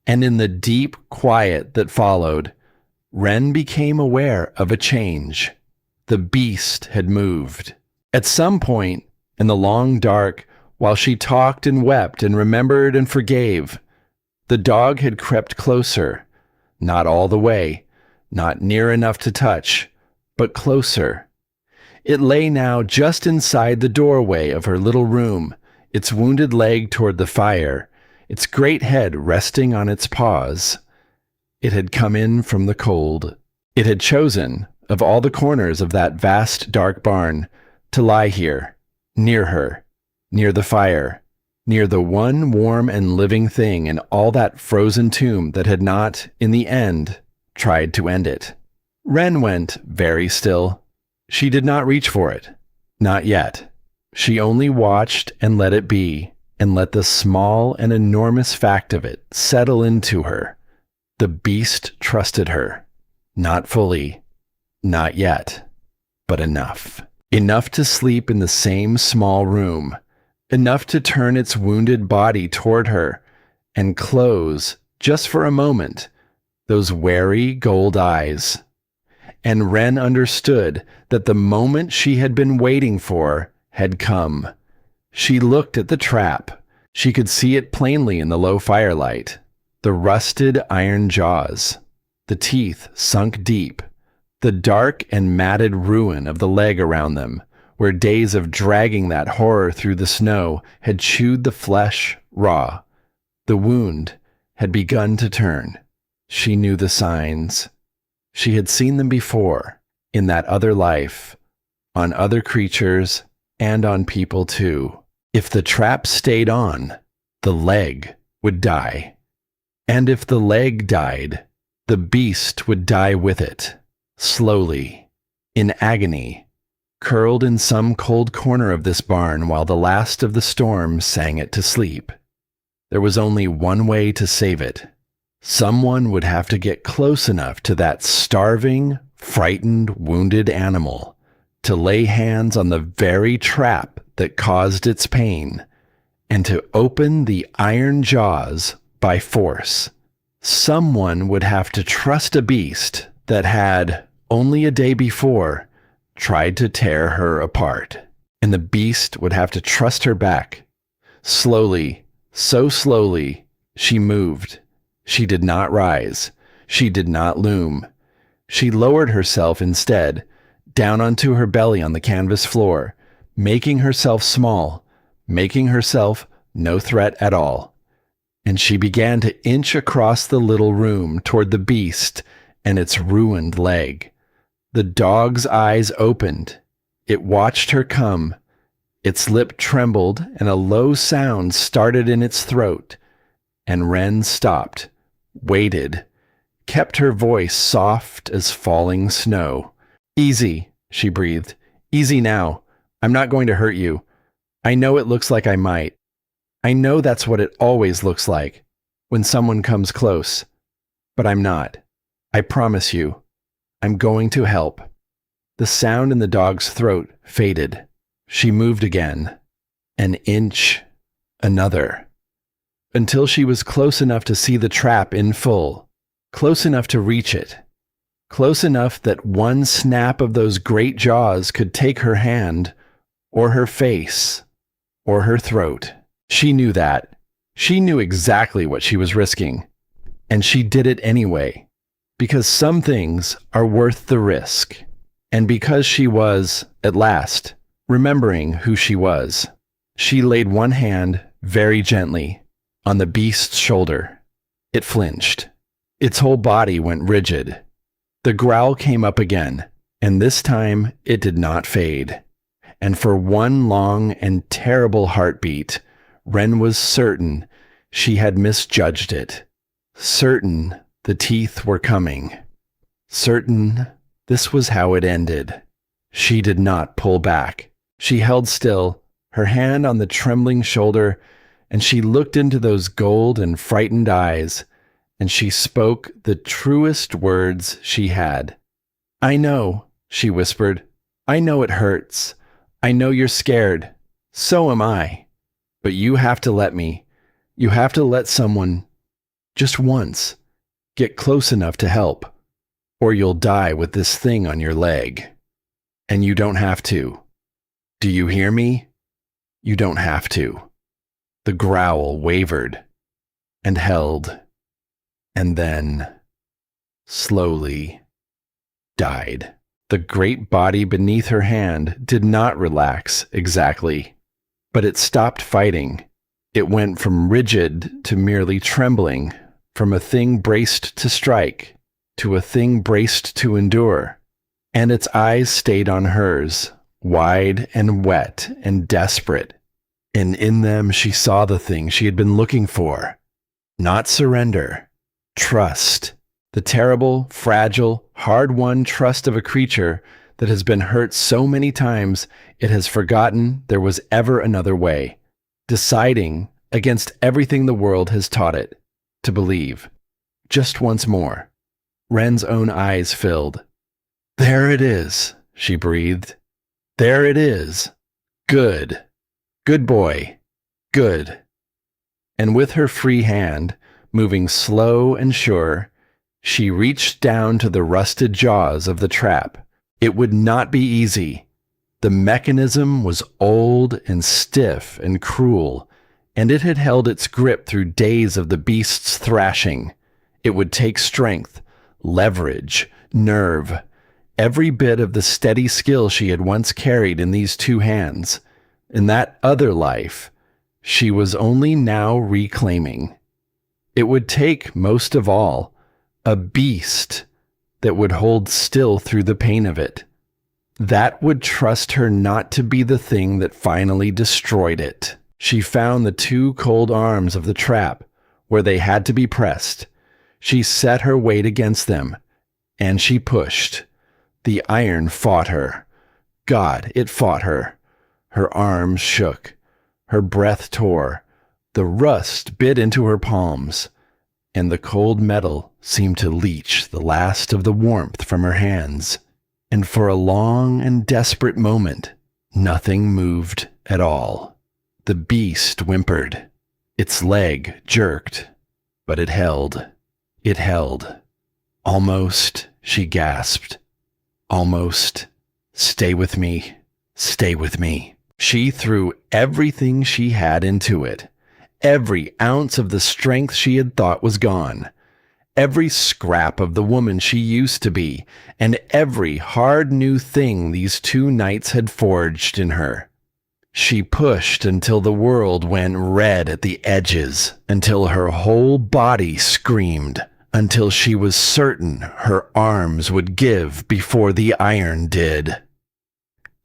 And in the deep quiet that followed, Wren became aware of a change. The beast had moved. At some point, in the long dark, while she talked and wept and remembered and forgave, the dog had crept closer, not all the way, not near enough to touch, but closer. It lay now just inside the doorway of her little room, its wounded leg toward the fire, its great head resting on its paws. It had come in from the cold. It had chosen, of all the corners of that vast dark barn, to lie here, near her, near the fire, near the one warm and living thing in all that frozen tomb that had not, in the end, tried to end it. Wren went very still. She did not reach for it. Not yet. She only watched and let it be, and let the small and enormous fact of it settle into her. The beast trusted her. Not fully. Not yet. But enough. Enough to sleep in the same small room. Enough to turn its wounded body toward her and close, just for a moment, those wary gold eyes. And Wren understood that the moment she had been waiting for had come. She looked at the trap. She could see it plainly in the low firelight. The rusted iron jaws, the teeth sunk deep, the dark and matted ruin of the leg around them, where days of dragging that horror through the snow had chewed the flesh raw. The wound had begun to turn. She knew the signs. She had seen them before, in that other life, on other creatures, and on people too. If the trap stayed on, the leg would die. And if the leg died, the beast would die with it, slowly, in agony, curled in some cold corner of this barn while the last of the storm sang it to sleep. There was only one way to save it. Someone would have to get close enough to that starving, frightened, wounded animal to lay hands on the very trap that caused its pain and to open the iron jaws by force. Someone would have to trust a beast that had, only a day before, tried to tear her apart. And the beast would have to trust her back. Slowly, so slowly, she moved. She did not rise. She did not loom. She lowered herself instead, down onto her belly on the canvas floor, making herself small, making herself no threat at all. And she began to inch across the little room toward the beast and its ruined leg. The dog's eyes opened. It watched her come. Its lip trembled and a low sound started in its throat. And Wren stopped, waited, kept her voice soft as falling snow. "Easy," she breathed. "Easy now. I'm not going to hurt you. I know it looks like I might. I know that's what it always looks like when someone comes close. But I'm not. I promise you. I'm going to help." The sound in the dog's throat faded. She moved again. An inch. Another. Until she was close enough to see the trap in full. Close enough to reach it. Close enough that one snap of those great jaws could take her hand, or her face, or her throat. She knew that. She knew exactly what she was risking. And she did it anyway. Because some things are worth the risk. And because she was, at last, remembering who she was. She laid one hand, very gently, on the beast's shoulder. It flinched. Its whole body went rigid. The growl came up again, and this time it did not fade. And for one long and terrible heartbeat, Wren was certain she had misjudged it. Certain the teeth were coming. Certain this was how it ended. She did not pull back. She held still, her hand on the trembling shoulder, and she looked into those gold and frightened eyes, and she spoke the truest words she had. "I know," she whispered. "I know it hurts. I know you're scared. So am I. But you have to let me. You have to let someone Just once. Get close enough to help, or you'll die with this thing on your leg. And you don't have to. Do you hear me? You don't have to. The growl wavered and held, and then, slowly, died. The great body beneath her hand did not relax exactly, but it stopped fighting. It went from rigid to merely trembling, from a thing braced to strike to a thing braced to endure, and its eyes stayed on hers, wide and wet and desperate, and in them she saw the thing she had been looking for. Not surrender, trust. The terrible, fragile, hard-won trust of a creature that has been hurt so many times it has forgotten there was ever another way, deciding, against everything the world has taught it, to believe. Just once more. Wren's own eyes filled. "There it is," she breathed. "There it is. Good. Good boy. Good." And with her free hand, moving slow and sure, she reached down to the rusted jaws of the trap. It would not be easy. The mechanism was old and stiff and cruel, and it had held its grip through days of the beast's thrashing. It would take strength, leverage, nerve, every bit of the steady skill she had once carried in these two hands. In that other life, she was only now reclaiming. It would take, most of all, a beast that would hold still through the pain of it. That would trust her not to be the thing that finally destroyed it. She found the two cold arms of the trap where they had to be pressed. She set her weight against them, and she pushed. The iron fought her. God, it fought her. Her arms shook. Her breath tore. The rust bit into her palms, and the cold metal seemed to leach the last of the warmth from her hands. And for a long and desperate moment, nothing moved at all. The beast whimpered. Its leg jerked, but it held. It held. "Almost," she gasped. "Almost. Stay with me. Stay with me." She threw everything she had into it. Every ounce of the strength she had thought was gone. Every scrap of the woman she used to be, and every hard new thing these 2 nights had forged in her. She pushed until the world went red at the edges, until her whole body screamed, until she was certain her arms would give before the iron did.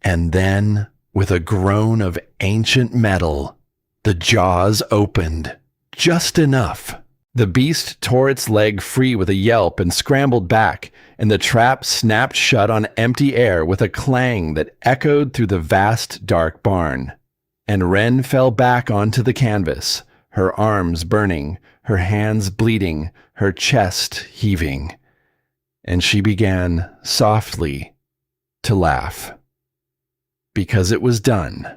And then, with a groan of ancient metal, the jaws opened, just enough. The beast tore its leg free with a yelp and scrambled back, and the trap snapped shut on empty air with a clang that echoed through the vast dark barn. And Wren fell back onto the canvas, her arms burning, her hands bleeding, her chest heaving. And she began, softly, to laugh. Because it was done.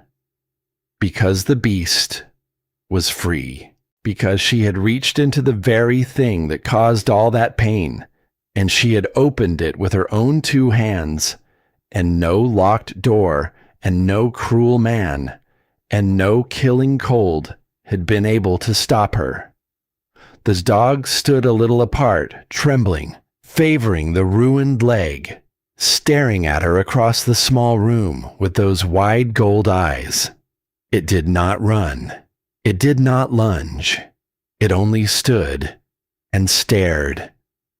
Because the beast was free. Because she had reached into the very thing that caused all that pain, and she had opened it with her own 2 hands, and no locked door, and no cruel man, and no killing cold had been able to stop her. The dog stood a little apart, trembling, favoring the ruined leg, staring at her across the small room with those wide gold eyes. It did not run. It did not lunge. It only stood and stared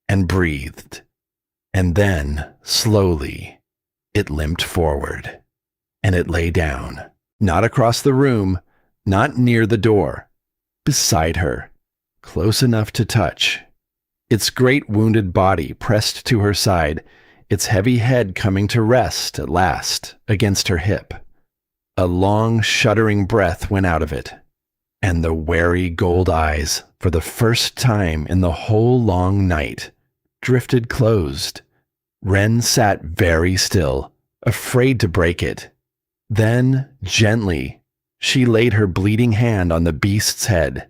and breathed. And then, slowly, it limped forward. And it lay down, not across the room, not near the door, beside her, close enough to touch. Its great wounded body pressed to her side, its heavy head coming to rest at last against her hip. A long, shuddering breath went out of it. And the wary gold eyes, for the first time in the whole long night, drifted closed. Wren sat very still, afraid to break it. Then, gently, she laid her bleeding hand on the beast's head,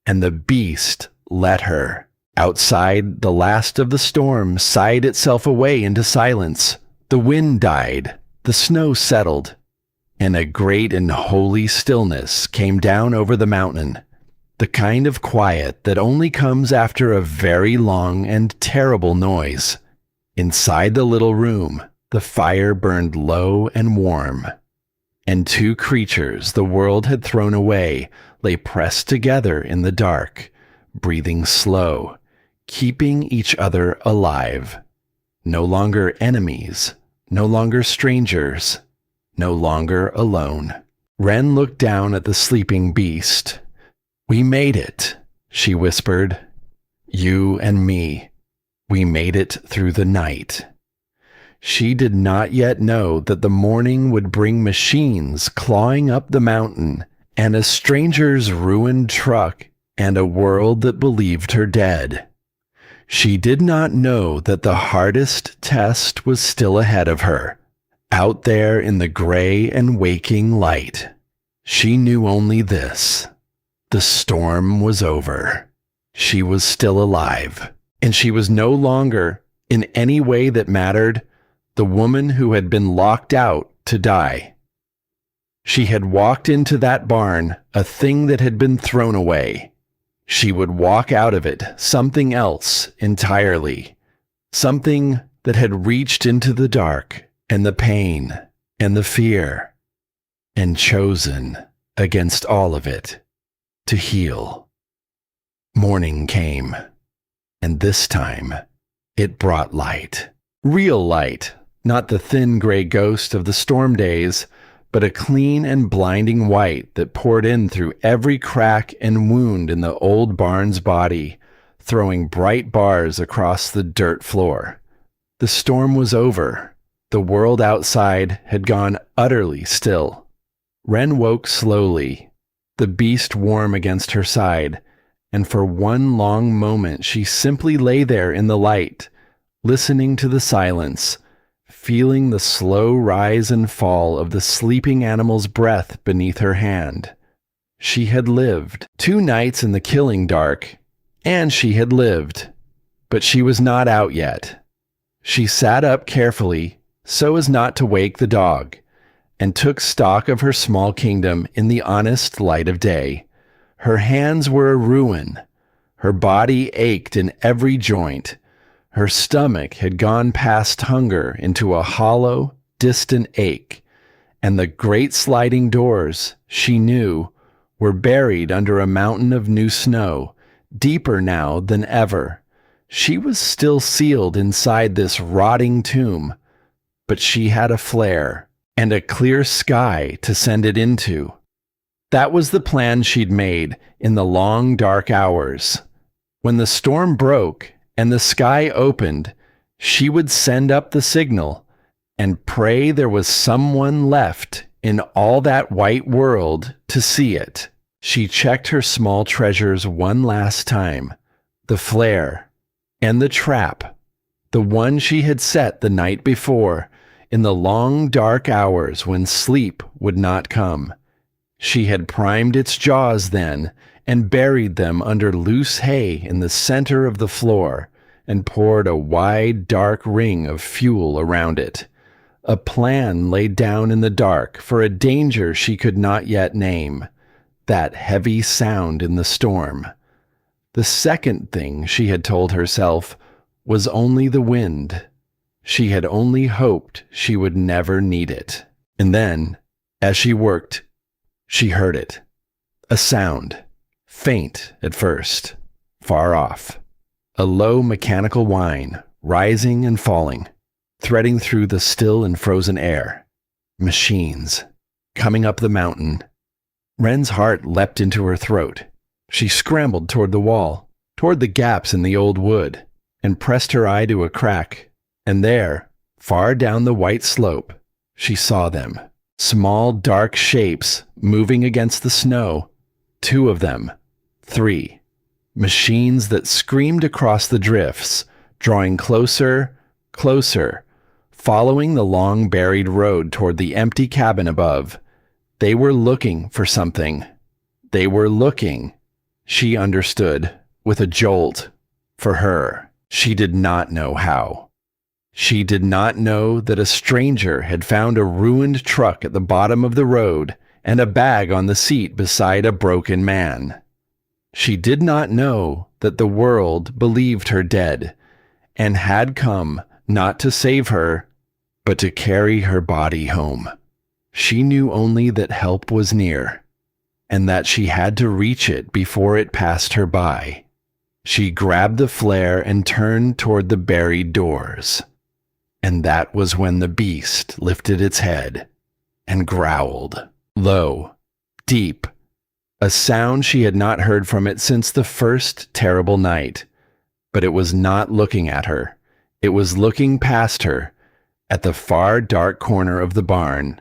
and the beast let her. Outside, the last of the storm sighed itself away into silence. The wind died, the snow settled, and a great and holy stillness came down over the mountain. The kind of quiet that only comes after a very long and terrible noise. Inside the little room, the fire burned low and warm, and two creatures the world had thrown away lay pressed together in the dark, breathing slow, keeping each other alive. No longer enemies, no longer strangers, no longer alone. Wren looked down at the sleeping beast. "We made it," she whispered. "You and me. We made it through the night." She did not yet know that the morning would bring machines clawing up the mountain, and a stranger's ruined truck, and a world that believed her dead. She did not know that the hardest test was still ahead of her, out there in the gray and waking light. She knew only this: the storm was over. She was still alive, and she was no longer, in any way that mattered, the woman who had been locked out to die. She had walked into that barn, a thing that had been thrown away. She would walk out of it something else entirely, something that had reached into the dark and the pain and the fear, and chosen, against all of it, to heal. Morning came, and this time it brought light. Real light, not the thin gray ghost of the storm days, but a clean and blinding white that poured in through every crack and wound in the old barn's body, throwing bright bars across the dirt floor. The storm was over. The world outside had gone utterly still. Wren woke slowly, the beast warm against her side, and for one long moment she simply lay there in the light, listening to the silence, feeling the slow rise and fall of the sleeping animal's breath beneath her hand. She had lived 2 nights in the killing dark, and she had lived, but she was not out yet. She sat up carefully, so as not to wake the dog, and took stock of her small kingdom in the honest light of day. Her hands were a ruin. Her body ached in every joint. Her stomach had gone past hunger into a hollow, distant ache, and the great sliding doors, she knew, were buried under a mountain of new snow, deeper now than ever. She was still sealed inside this rotting tomb, but she had a flare and a clear sky to send it into. That was the plan she'd made in the long dark hours. When the storm broke and the sky opened, she would send up the signal and pray there was someone left in all that white world to see it. She checked her small treasures one last time: the flare and the trap, the one she had set the night before, in the long dark hours when sleep would not come. She had primed its jaws then, and buried them under loose hay in the center of the floor, and poured a wide dark ring of fuel around it. A plan laid down in the dark for a danger she could not yet name, that heavy sound in the storm. The second thing she had told herself was only the wind. She had only hoped she would never need it. And then, as she worked, she heard it. A sound, faint at first, far off. A low mechanical whine, rising and falling, threading through the still and frozen air. Machines, coming up the mountain. Wren's heart leapt into her throat. She scrambled toward the wall, toward the gaps in the old wood, and pressed her eye to a crack. And there, far down the white slope, she saw them. Small dark shapes moving against the snow. 2 of them. 3. Machines that screamed across the drifts, drawing closer, closer, following the long buried road toward the empty cabin above. They were looking for something. They were looking, she understood, with a jolt. For her, she did not know how. She did not know that a stranger had found a ruined truck at the bottom of the road and a bag on the seat beside a broken man. She did not know that the world believed her dead and had come not to save her, but to carry her body home. She knew only that help was near, and that she had to reach it before it passed her by. She grabbed the flare and turned toward the buried doors. And that was when the beast lifted its head and growled, low, deep, a sound she had not heard from it since the first terrible night. But it was not looking at her. It was looking past her. At the far dark corner of the barn,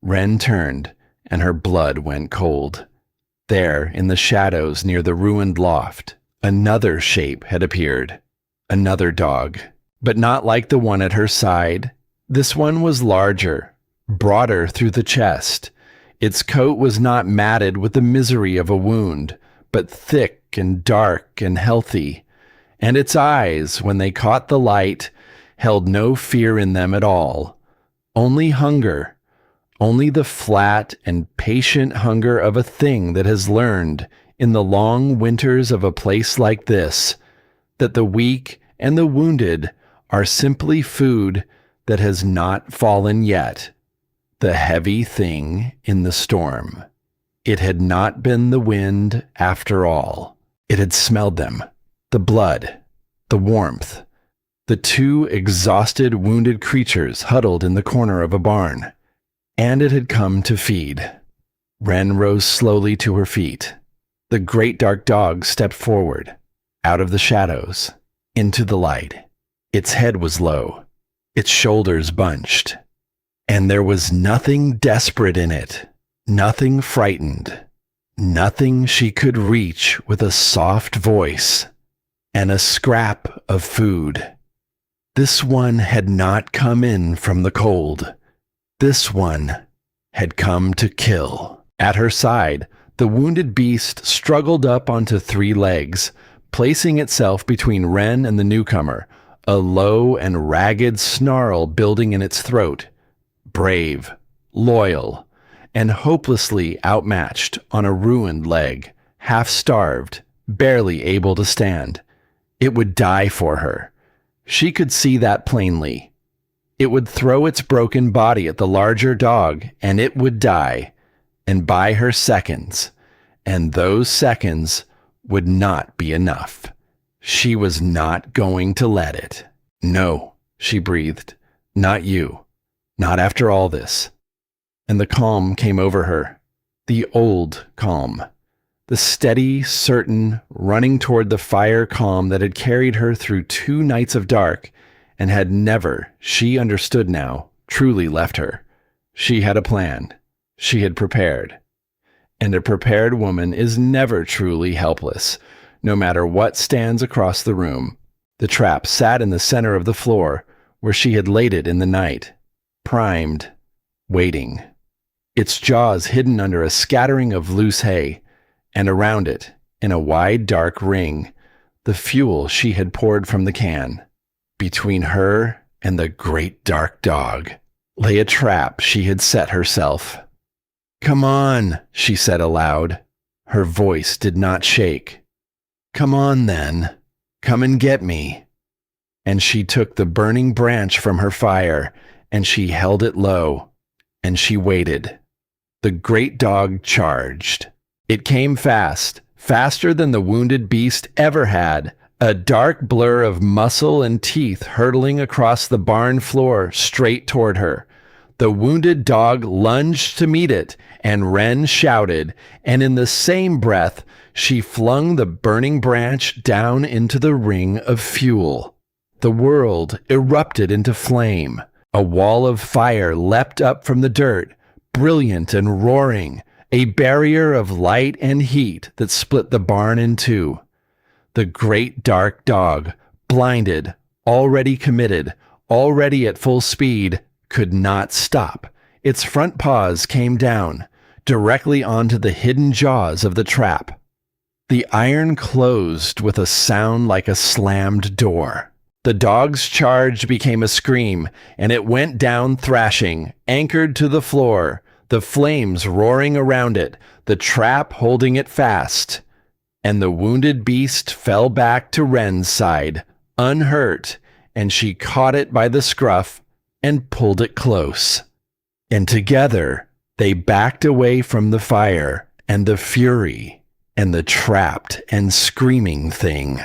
Wren turned, and her blood went cold. There, in the shadows near the ruined loft, another shape had appeared. Another dog, but not like the one at her side. This one was larger, broader through the chest. Its coat was not matted with the misery of a wound, but thick and dark and healthy. And its eyes, when they caught the light, held no fear in them at all. Only hunger, only the flat and patient hunger of a thing that has learned, in the long winters of a place like this, that the weak and the wounded are simply food that has not fallen yet. The heavy thing in the storm. It had not been the wind after all. It had smelled them. The blood, the warmth, the two exhausted, wounded creatures huddled in the corner of a barn. And it had come to feed. Wren rose slowly to her feet. The great dark dog stepped forward, out of the shadows, into the light. Its head was low, its shoulders bunched. And there was nothing desperate in it, nothing frightened, nothing she could reach with a soft voice and a scrap of food. This one had not come in from the cold. This one had come to kill. At her side, the wounded beast struggled up onto 3 legs, placing itself between Wren and the newcomer, a low and ragged snarl building in its throat. Brave, loyal, and hopelessly outmatched on a ruined leg, half-starved, barely able to stand. It would die for her. She could see that plainly. It would throw its broken body at the larger dog, and it would die, and buy her seconds, and those seconds would not be enough. She was not going to let it. No, she breathed, not you. Not after all this. And the calm came over her. The old calm. The steady, certain, running toward the fire calm that had carried her through 2 nights of dark and had never, she understood now, truly left her. She had a plan. She had prepared. And a prepared woman is never truly helpless, no matter what stands across the room. The trap sat in the center of the floor, where she had laid it in the night. Primed, waiting. Its jaws hidden under a scattering of loose hay, and around it, in a wide dark ring, the fuel she had poured from the can. Between her and the great dark dog lay a trap she had set herself. "Come on," she said aloud. Her voice did not shake. "Come on then. Come and get me." And she took the burning branch from her fire, and she held it low, and she waited. The great dog charged. It came fast, faster than the wounded beast ever had, a dark blur of muscle and teeth hurtling across the barn floor straight toward her. The wounded dog lunged to meet it, and Wren shouted, and in the same breath, she flung the burning branch down into the ring of fuel. The world erupted into flame. A wall of fire leapt up from the dirt, brilliant and roaring, a barrier of light and heat that split the barn in 2. The great dark dog, blinded, already committed, already at full speed, could not stop. Its front paws came down, directly onto the hidden jaws of the trap. The iron closed with a sound like a slammed door. The dog's charge became a scream, and it went down thrashing, anchored to the floor, the flames roaring around it, the trap holding it fast. And the wounded beast fell back to Wren's side, unhurt, and she caught it by the scruff and pulled it close. And together they backed away from the fire and the fury and the trapped and screaming thing.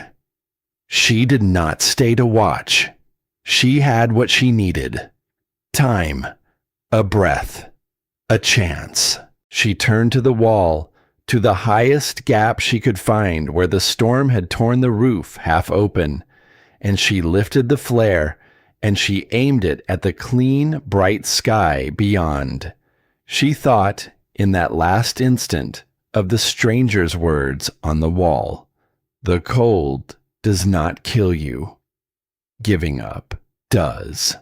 She did not stay to watch. She had what she needed. Time, a breath, a chance. She turned to the wall, to the highest gap she could find where the storm had torn the roof half open, and she lifted the flare and she aimed it at the clean, bright sky beyond. She thought, in that last instant, of the stranger's words on the wall. The cold does not kill you. Giving up does.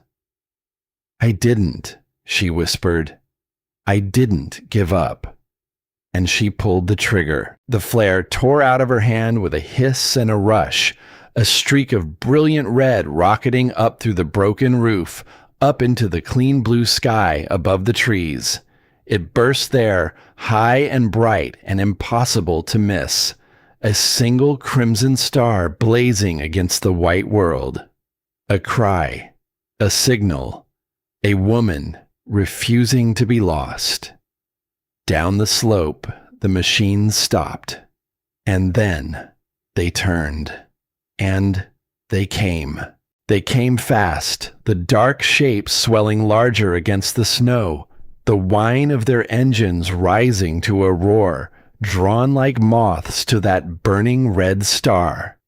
I didn't, she whispered. I didn't give up. And she pulled the trigger. The flare tore out of her hand with a hiss and a rush, a streak of brilliant red rocketing up through the broken roof, up into the clean blue sky above the trees. It burst there, high and bright and impossible to miss, a single crimson star blazing against the white world. A cry, a signal, a woman refusing to be lost. Down the slope, the machines stopped, and then they turned, and they came. They came fast, the dark shapes swelling larger against the snow, the whine of their engines rising to a roar, drawn like moths to that burning red star.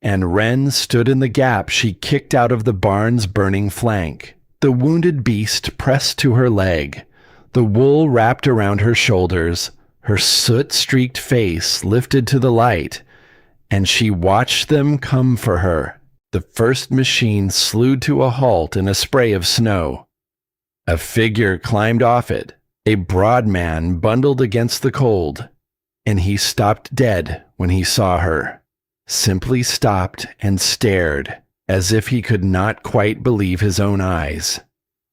And Wren stood in the gap she kicked out of the barn's burning flank. The wounded beast pressed to her leg, the wool wrapped around her shoulders, her soot-streaked face lifted to the light, and she watched them come for her. The first machine slewed to a halt in a spray of snow. A figure climbed off it, a broad man bundled against the cold, and he stopped dead when he saw her, simply stopped and stared, as if he could not quite believe his own eyes.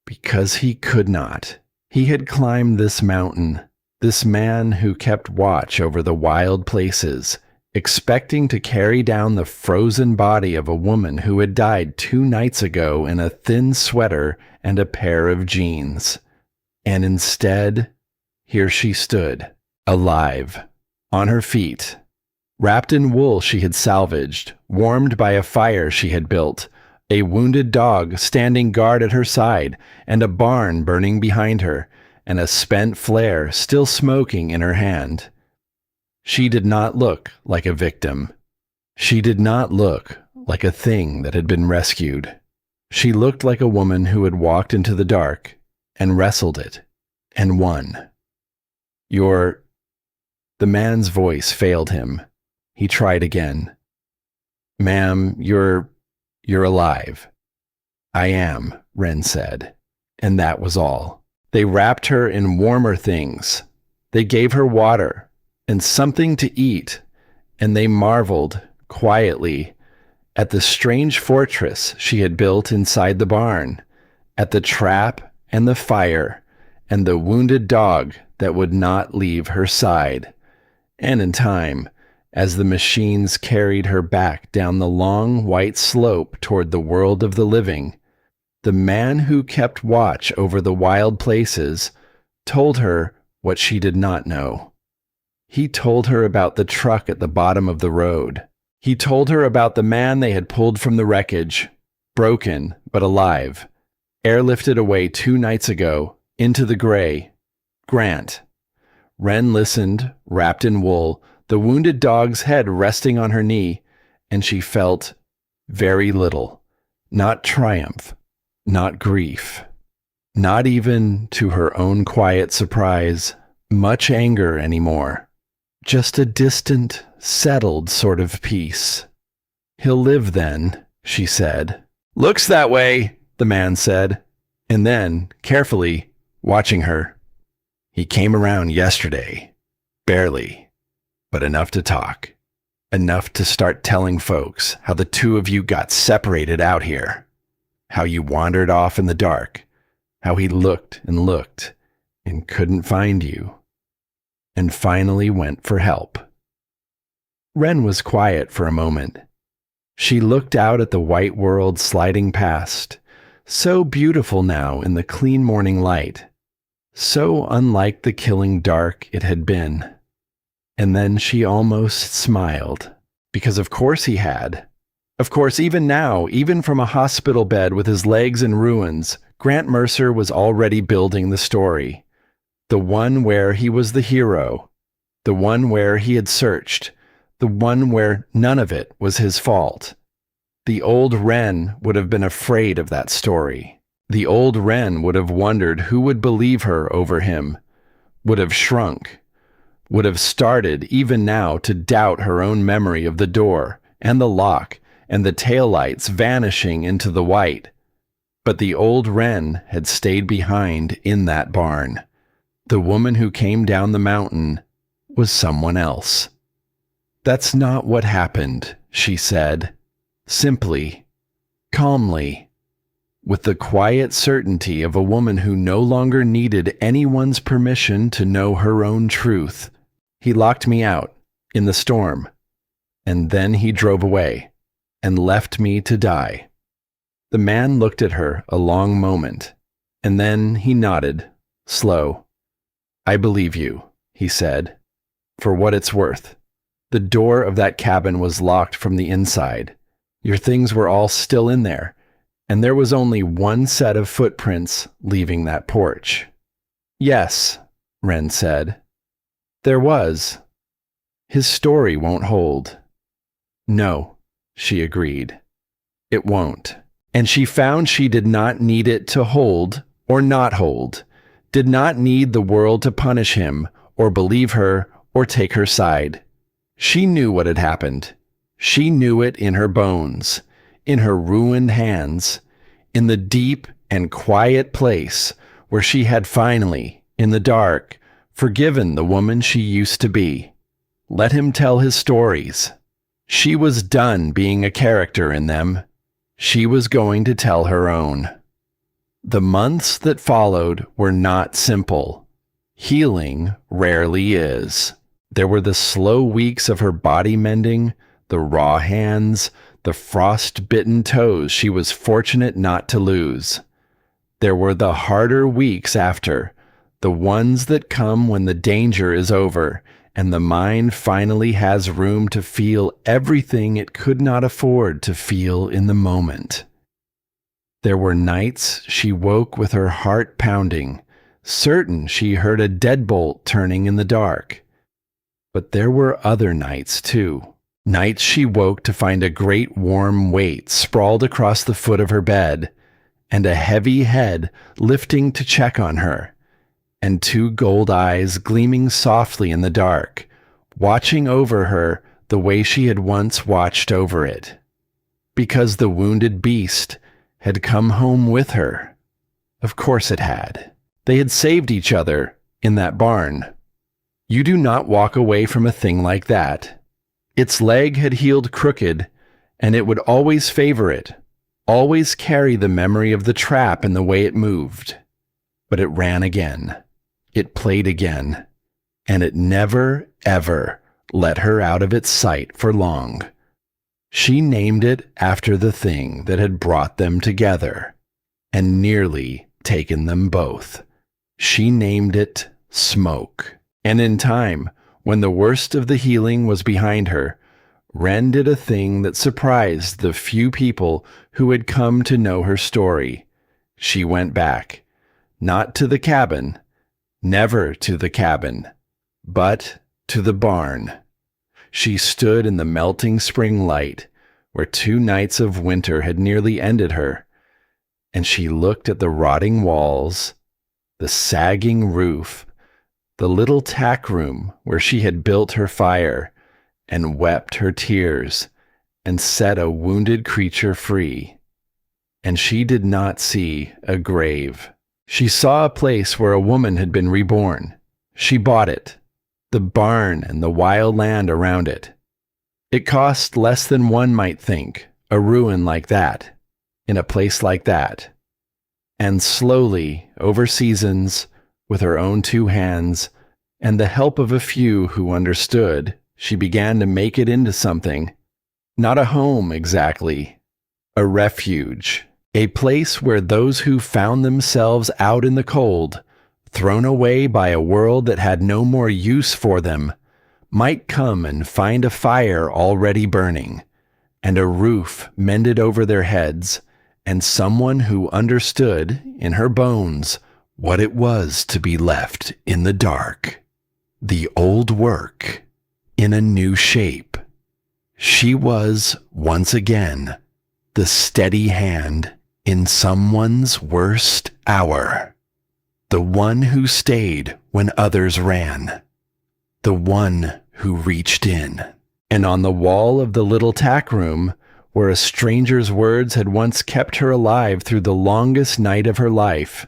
Because he could not. He had climbed this mountain, this man who kept watch over the wild places, expecting to carry down the frozen body of a woman who had died 2 nights ago in a thin sweater and a pair of jeans. And instead, here she stood, alive, on her feet, wrapped in wool she had salvaged, warmed by a fire she had built, a wounded dog standing guard at her side, and a barn burning behind her, and a spent flare still smoking in her hand. She did not look like a victim. She did not look like a thing that had been rescued. She looked like a woman who had walked into the dark and wrestled it and won. The man's voice failed him. He tried again. Ma'am, you're alive. I am, Wren said, and that was all. They wrapped her in warmer things. They gave her water and something to eat, and they marveled, quietly, at the strange fortress she had built inside the barn, at the trap and the fire, and the wounded dog that would not leave her side. And in time, as the machines carried her back down the long white slope toward the world of the living, the man who kept watch over the wild places told her what she did not know. He told her about the truck at the bottom of the road. He told her about the man they had pulled from the wreckage, broken but alive, airlifted away 2 nights ago, into the gray. Grant. Wren listened, wrapped in wool, the wounded dog's head resting on her knee, and she felt very little. Not triumph, not grief, not even, to her own quiet surprise, much anger anymore. Just a distant, settled sort of peace. He'll live then, she said. Looks that way, the man said, and then, carefully, watching her, he came around yesterday. Barely, but enough to talk. Enough to start telling folks how the two of you got separated out here, how you wandered off in the dark, how he looked and couldn't find you, and finally went for help. Wren was quiet for a moment. She looked out at the white world sliding past, so beautiful now in the clean morning light, so unlike the killing dark it had been. And then she almost smiled, because of course he had. Of course, even now, even from a hospital bed with his legs in ruins, Grant Mercer was already building the story. The one where he was the hero, the one where he had searched, the one where none of it was his fault. The old Wren would have been afraid of that story. The old Wren would have wondered who would believe her over him, would have shrunk, would have started even now to doubt her own memory of the door and the lock and the taillights vanishing into the white. But the old Wren had stayed behind in that barn. The woman who came down the mountain was someone else. "That's not what happened," she said, simply, calmly, with the quiet certainty of a woman who no longer needed anyone's permission to know her own truth. "He locked me out, in the storm, and then he drove away, and left me to die." The man looked at her a long moment, and then he nodded, slow. "I believe you," he said, "for what it's worth. The door of that cabin was locked from the inside. Your things were all still in there, and there was only one set of footprints leaving that porch." "Yes," Wren said. "There was. His story won't hold." "No," she agreed. "It won't." And she found she did not need it to hold or not hold, did not need the world to punish him or believe her or take her side. She knew what had happened. She knew it in her bones, in her ruined hands, in the deep and quiet place where she had finally, in the dark, forgiven the woman she used to be. Let him tell his stories. She was done being a character in them. She was going to tell her own. The months that followed were not simple. Healing rarely is. There were the slow weeks of her body mending, the raw hands, the frost-bitten toes she was fortunate not to lose. There were the harder weeks after, the ones that come when the danger is over and the mind finally has room to feel everything it could not afford to feel in the moment. There were nights she woke with her heart pounding, certain she heard a deadbolt turning in the dark. But there were other nights, too. Nights she woke to find a great warm weight sprawled across the foot of her bed, and a heavy head lifting to check on her, and two gold eyes gleaming softly in the dark, watching over her the way she had once watched over it. Because the wounded beast had come home with her. Of course it had. They had saved each other in that barn. You do not walk away from a thing like that. Its leg had healed crooked, and it would always favor it, always carry the memory of the trap and the way it moved. But it ran again. It played again, and it never, ever let her out of its sight for long. She named it after the thing that had brought them together, and nearly taken them both. She named it Smoke. And in time, when the worst of the healing was behind her, Wren did a thing that surprised the few people who had come to know her story. She went back, not to the cabin, never to the cabin, but to the barn. She stood in the melting spring light, where 2 nights of winter had nearly ended her, and she looked at the rotting walls, the sagging roof, the little tack room where she had built her fire, and wept her tears, and set a wounded creature free. And she did not see a grave. She saw a place where a woman had been reborn. She bought it, the barn and the wild land around it. It cost less than one might think, a ruin like that, in a place like that. And slowly, over seasons, with her own two hands, and the help of a few who understood, she began to make it into something. Not a home exactly, a refuge, a place where those who found themselves out in the cold, thrown away by a world that had no more use for them, might come and find a fire already burning, and a roof mended over their heads, and someone who understood in her bones what it was to be left in the dark. The old work in a new shape. She was, once again, the steady hand in someone's worst hour. The one who stayed when others ran. The one who reached in. And on the wall of the little tack room, where a stranger's words had once kept her alive through the longest night of her life,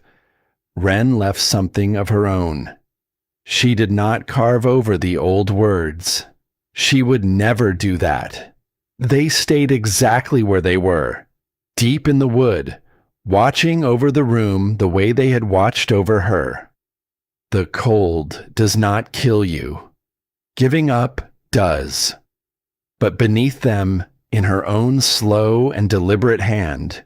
Wren left something of her own. She did not carve over the old words. She would never do that. They stayed exactly where they were, deep in the wood, watching over the room the way they had watched over her. The cold does not kill you. Giving up does. But beneath them, in her own slow and deliberate hand,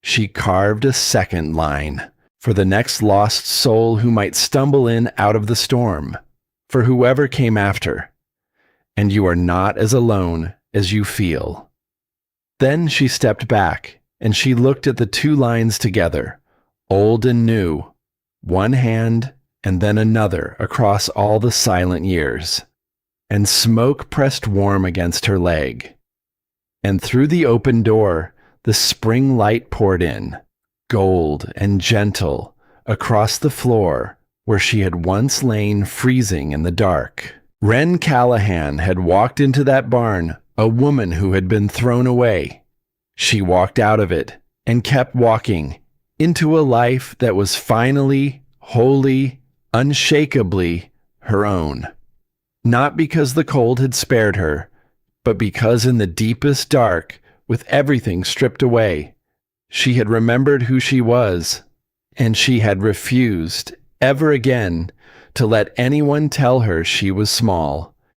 she carved a second line for the next lost soul who might stumble in out of the storm, for whoever came after. And you are not as alone as you feel. Then she stepped back, and she looked at the two lines together, old and new, one hand and then another across all the silent years. And smoke pressed warm against her leg. And through the open door, the spring light poured in, gold and gentle, across the floor where she had once lain freezing in the dark. Wren Callahan had walked into that barn, a woman who had been thrown away. She walked out of it and kept walking into a life that was finally, wholly, unshakably her own. Not because the cold had spared her, but because in the deepest dark, with everything stripped away, she had remembered who she was, and she had refused, ever again, to let anyone tell her she was small.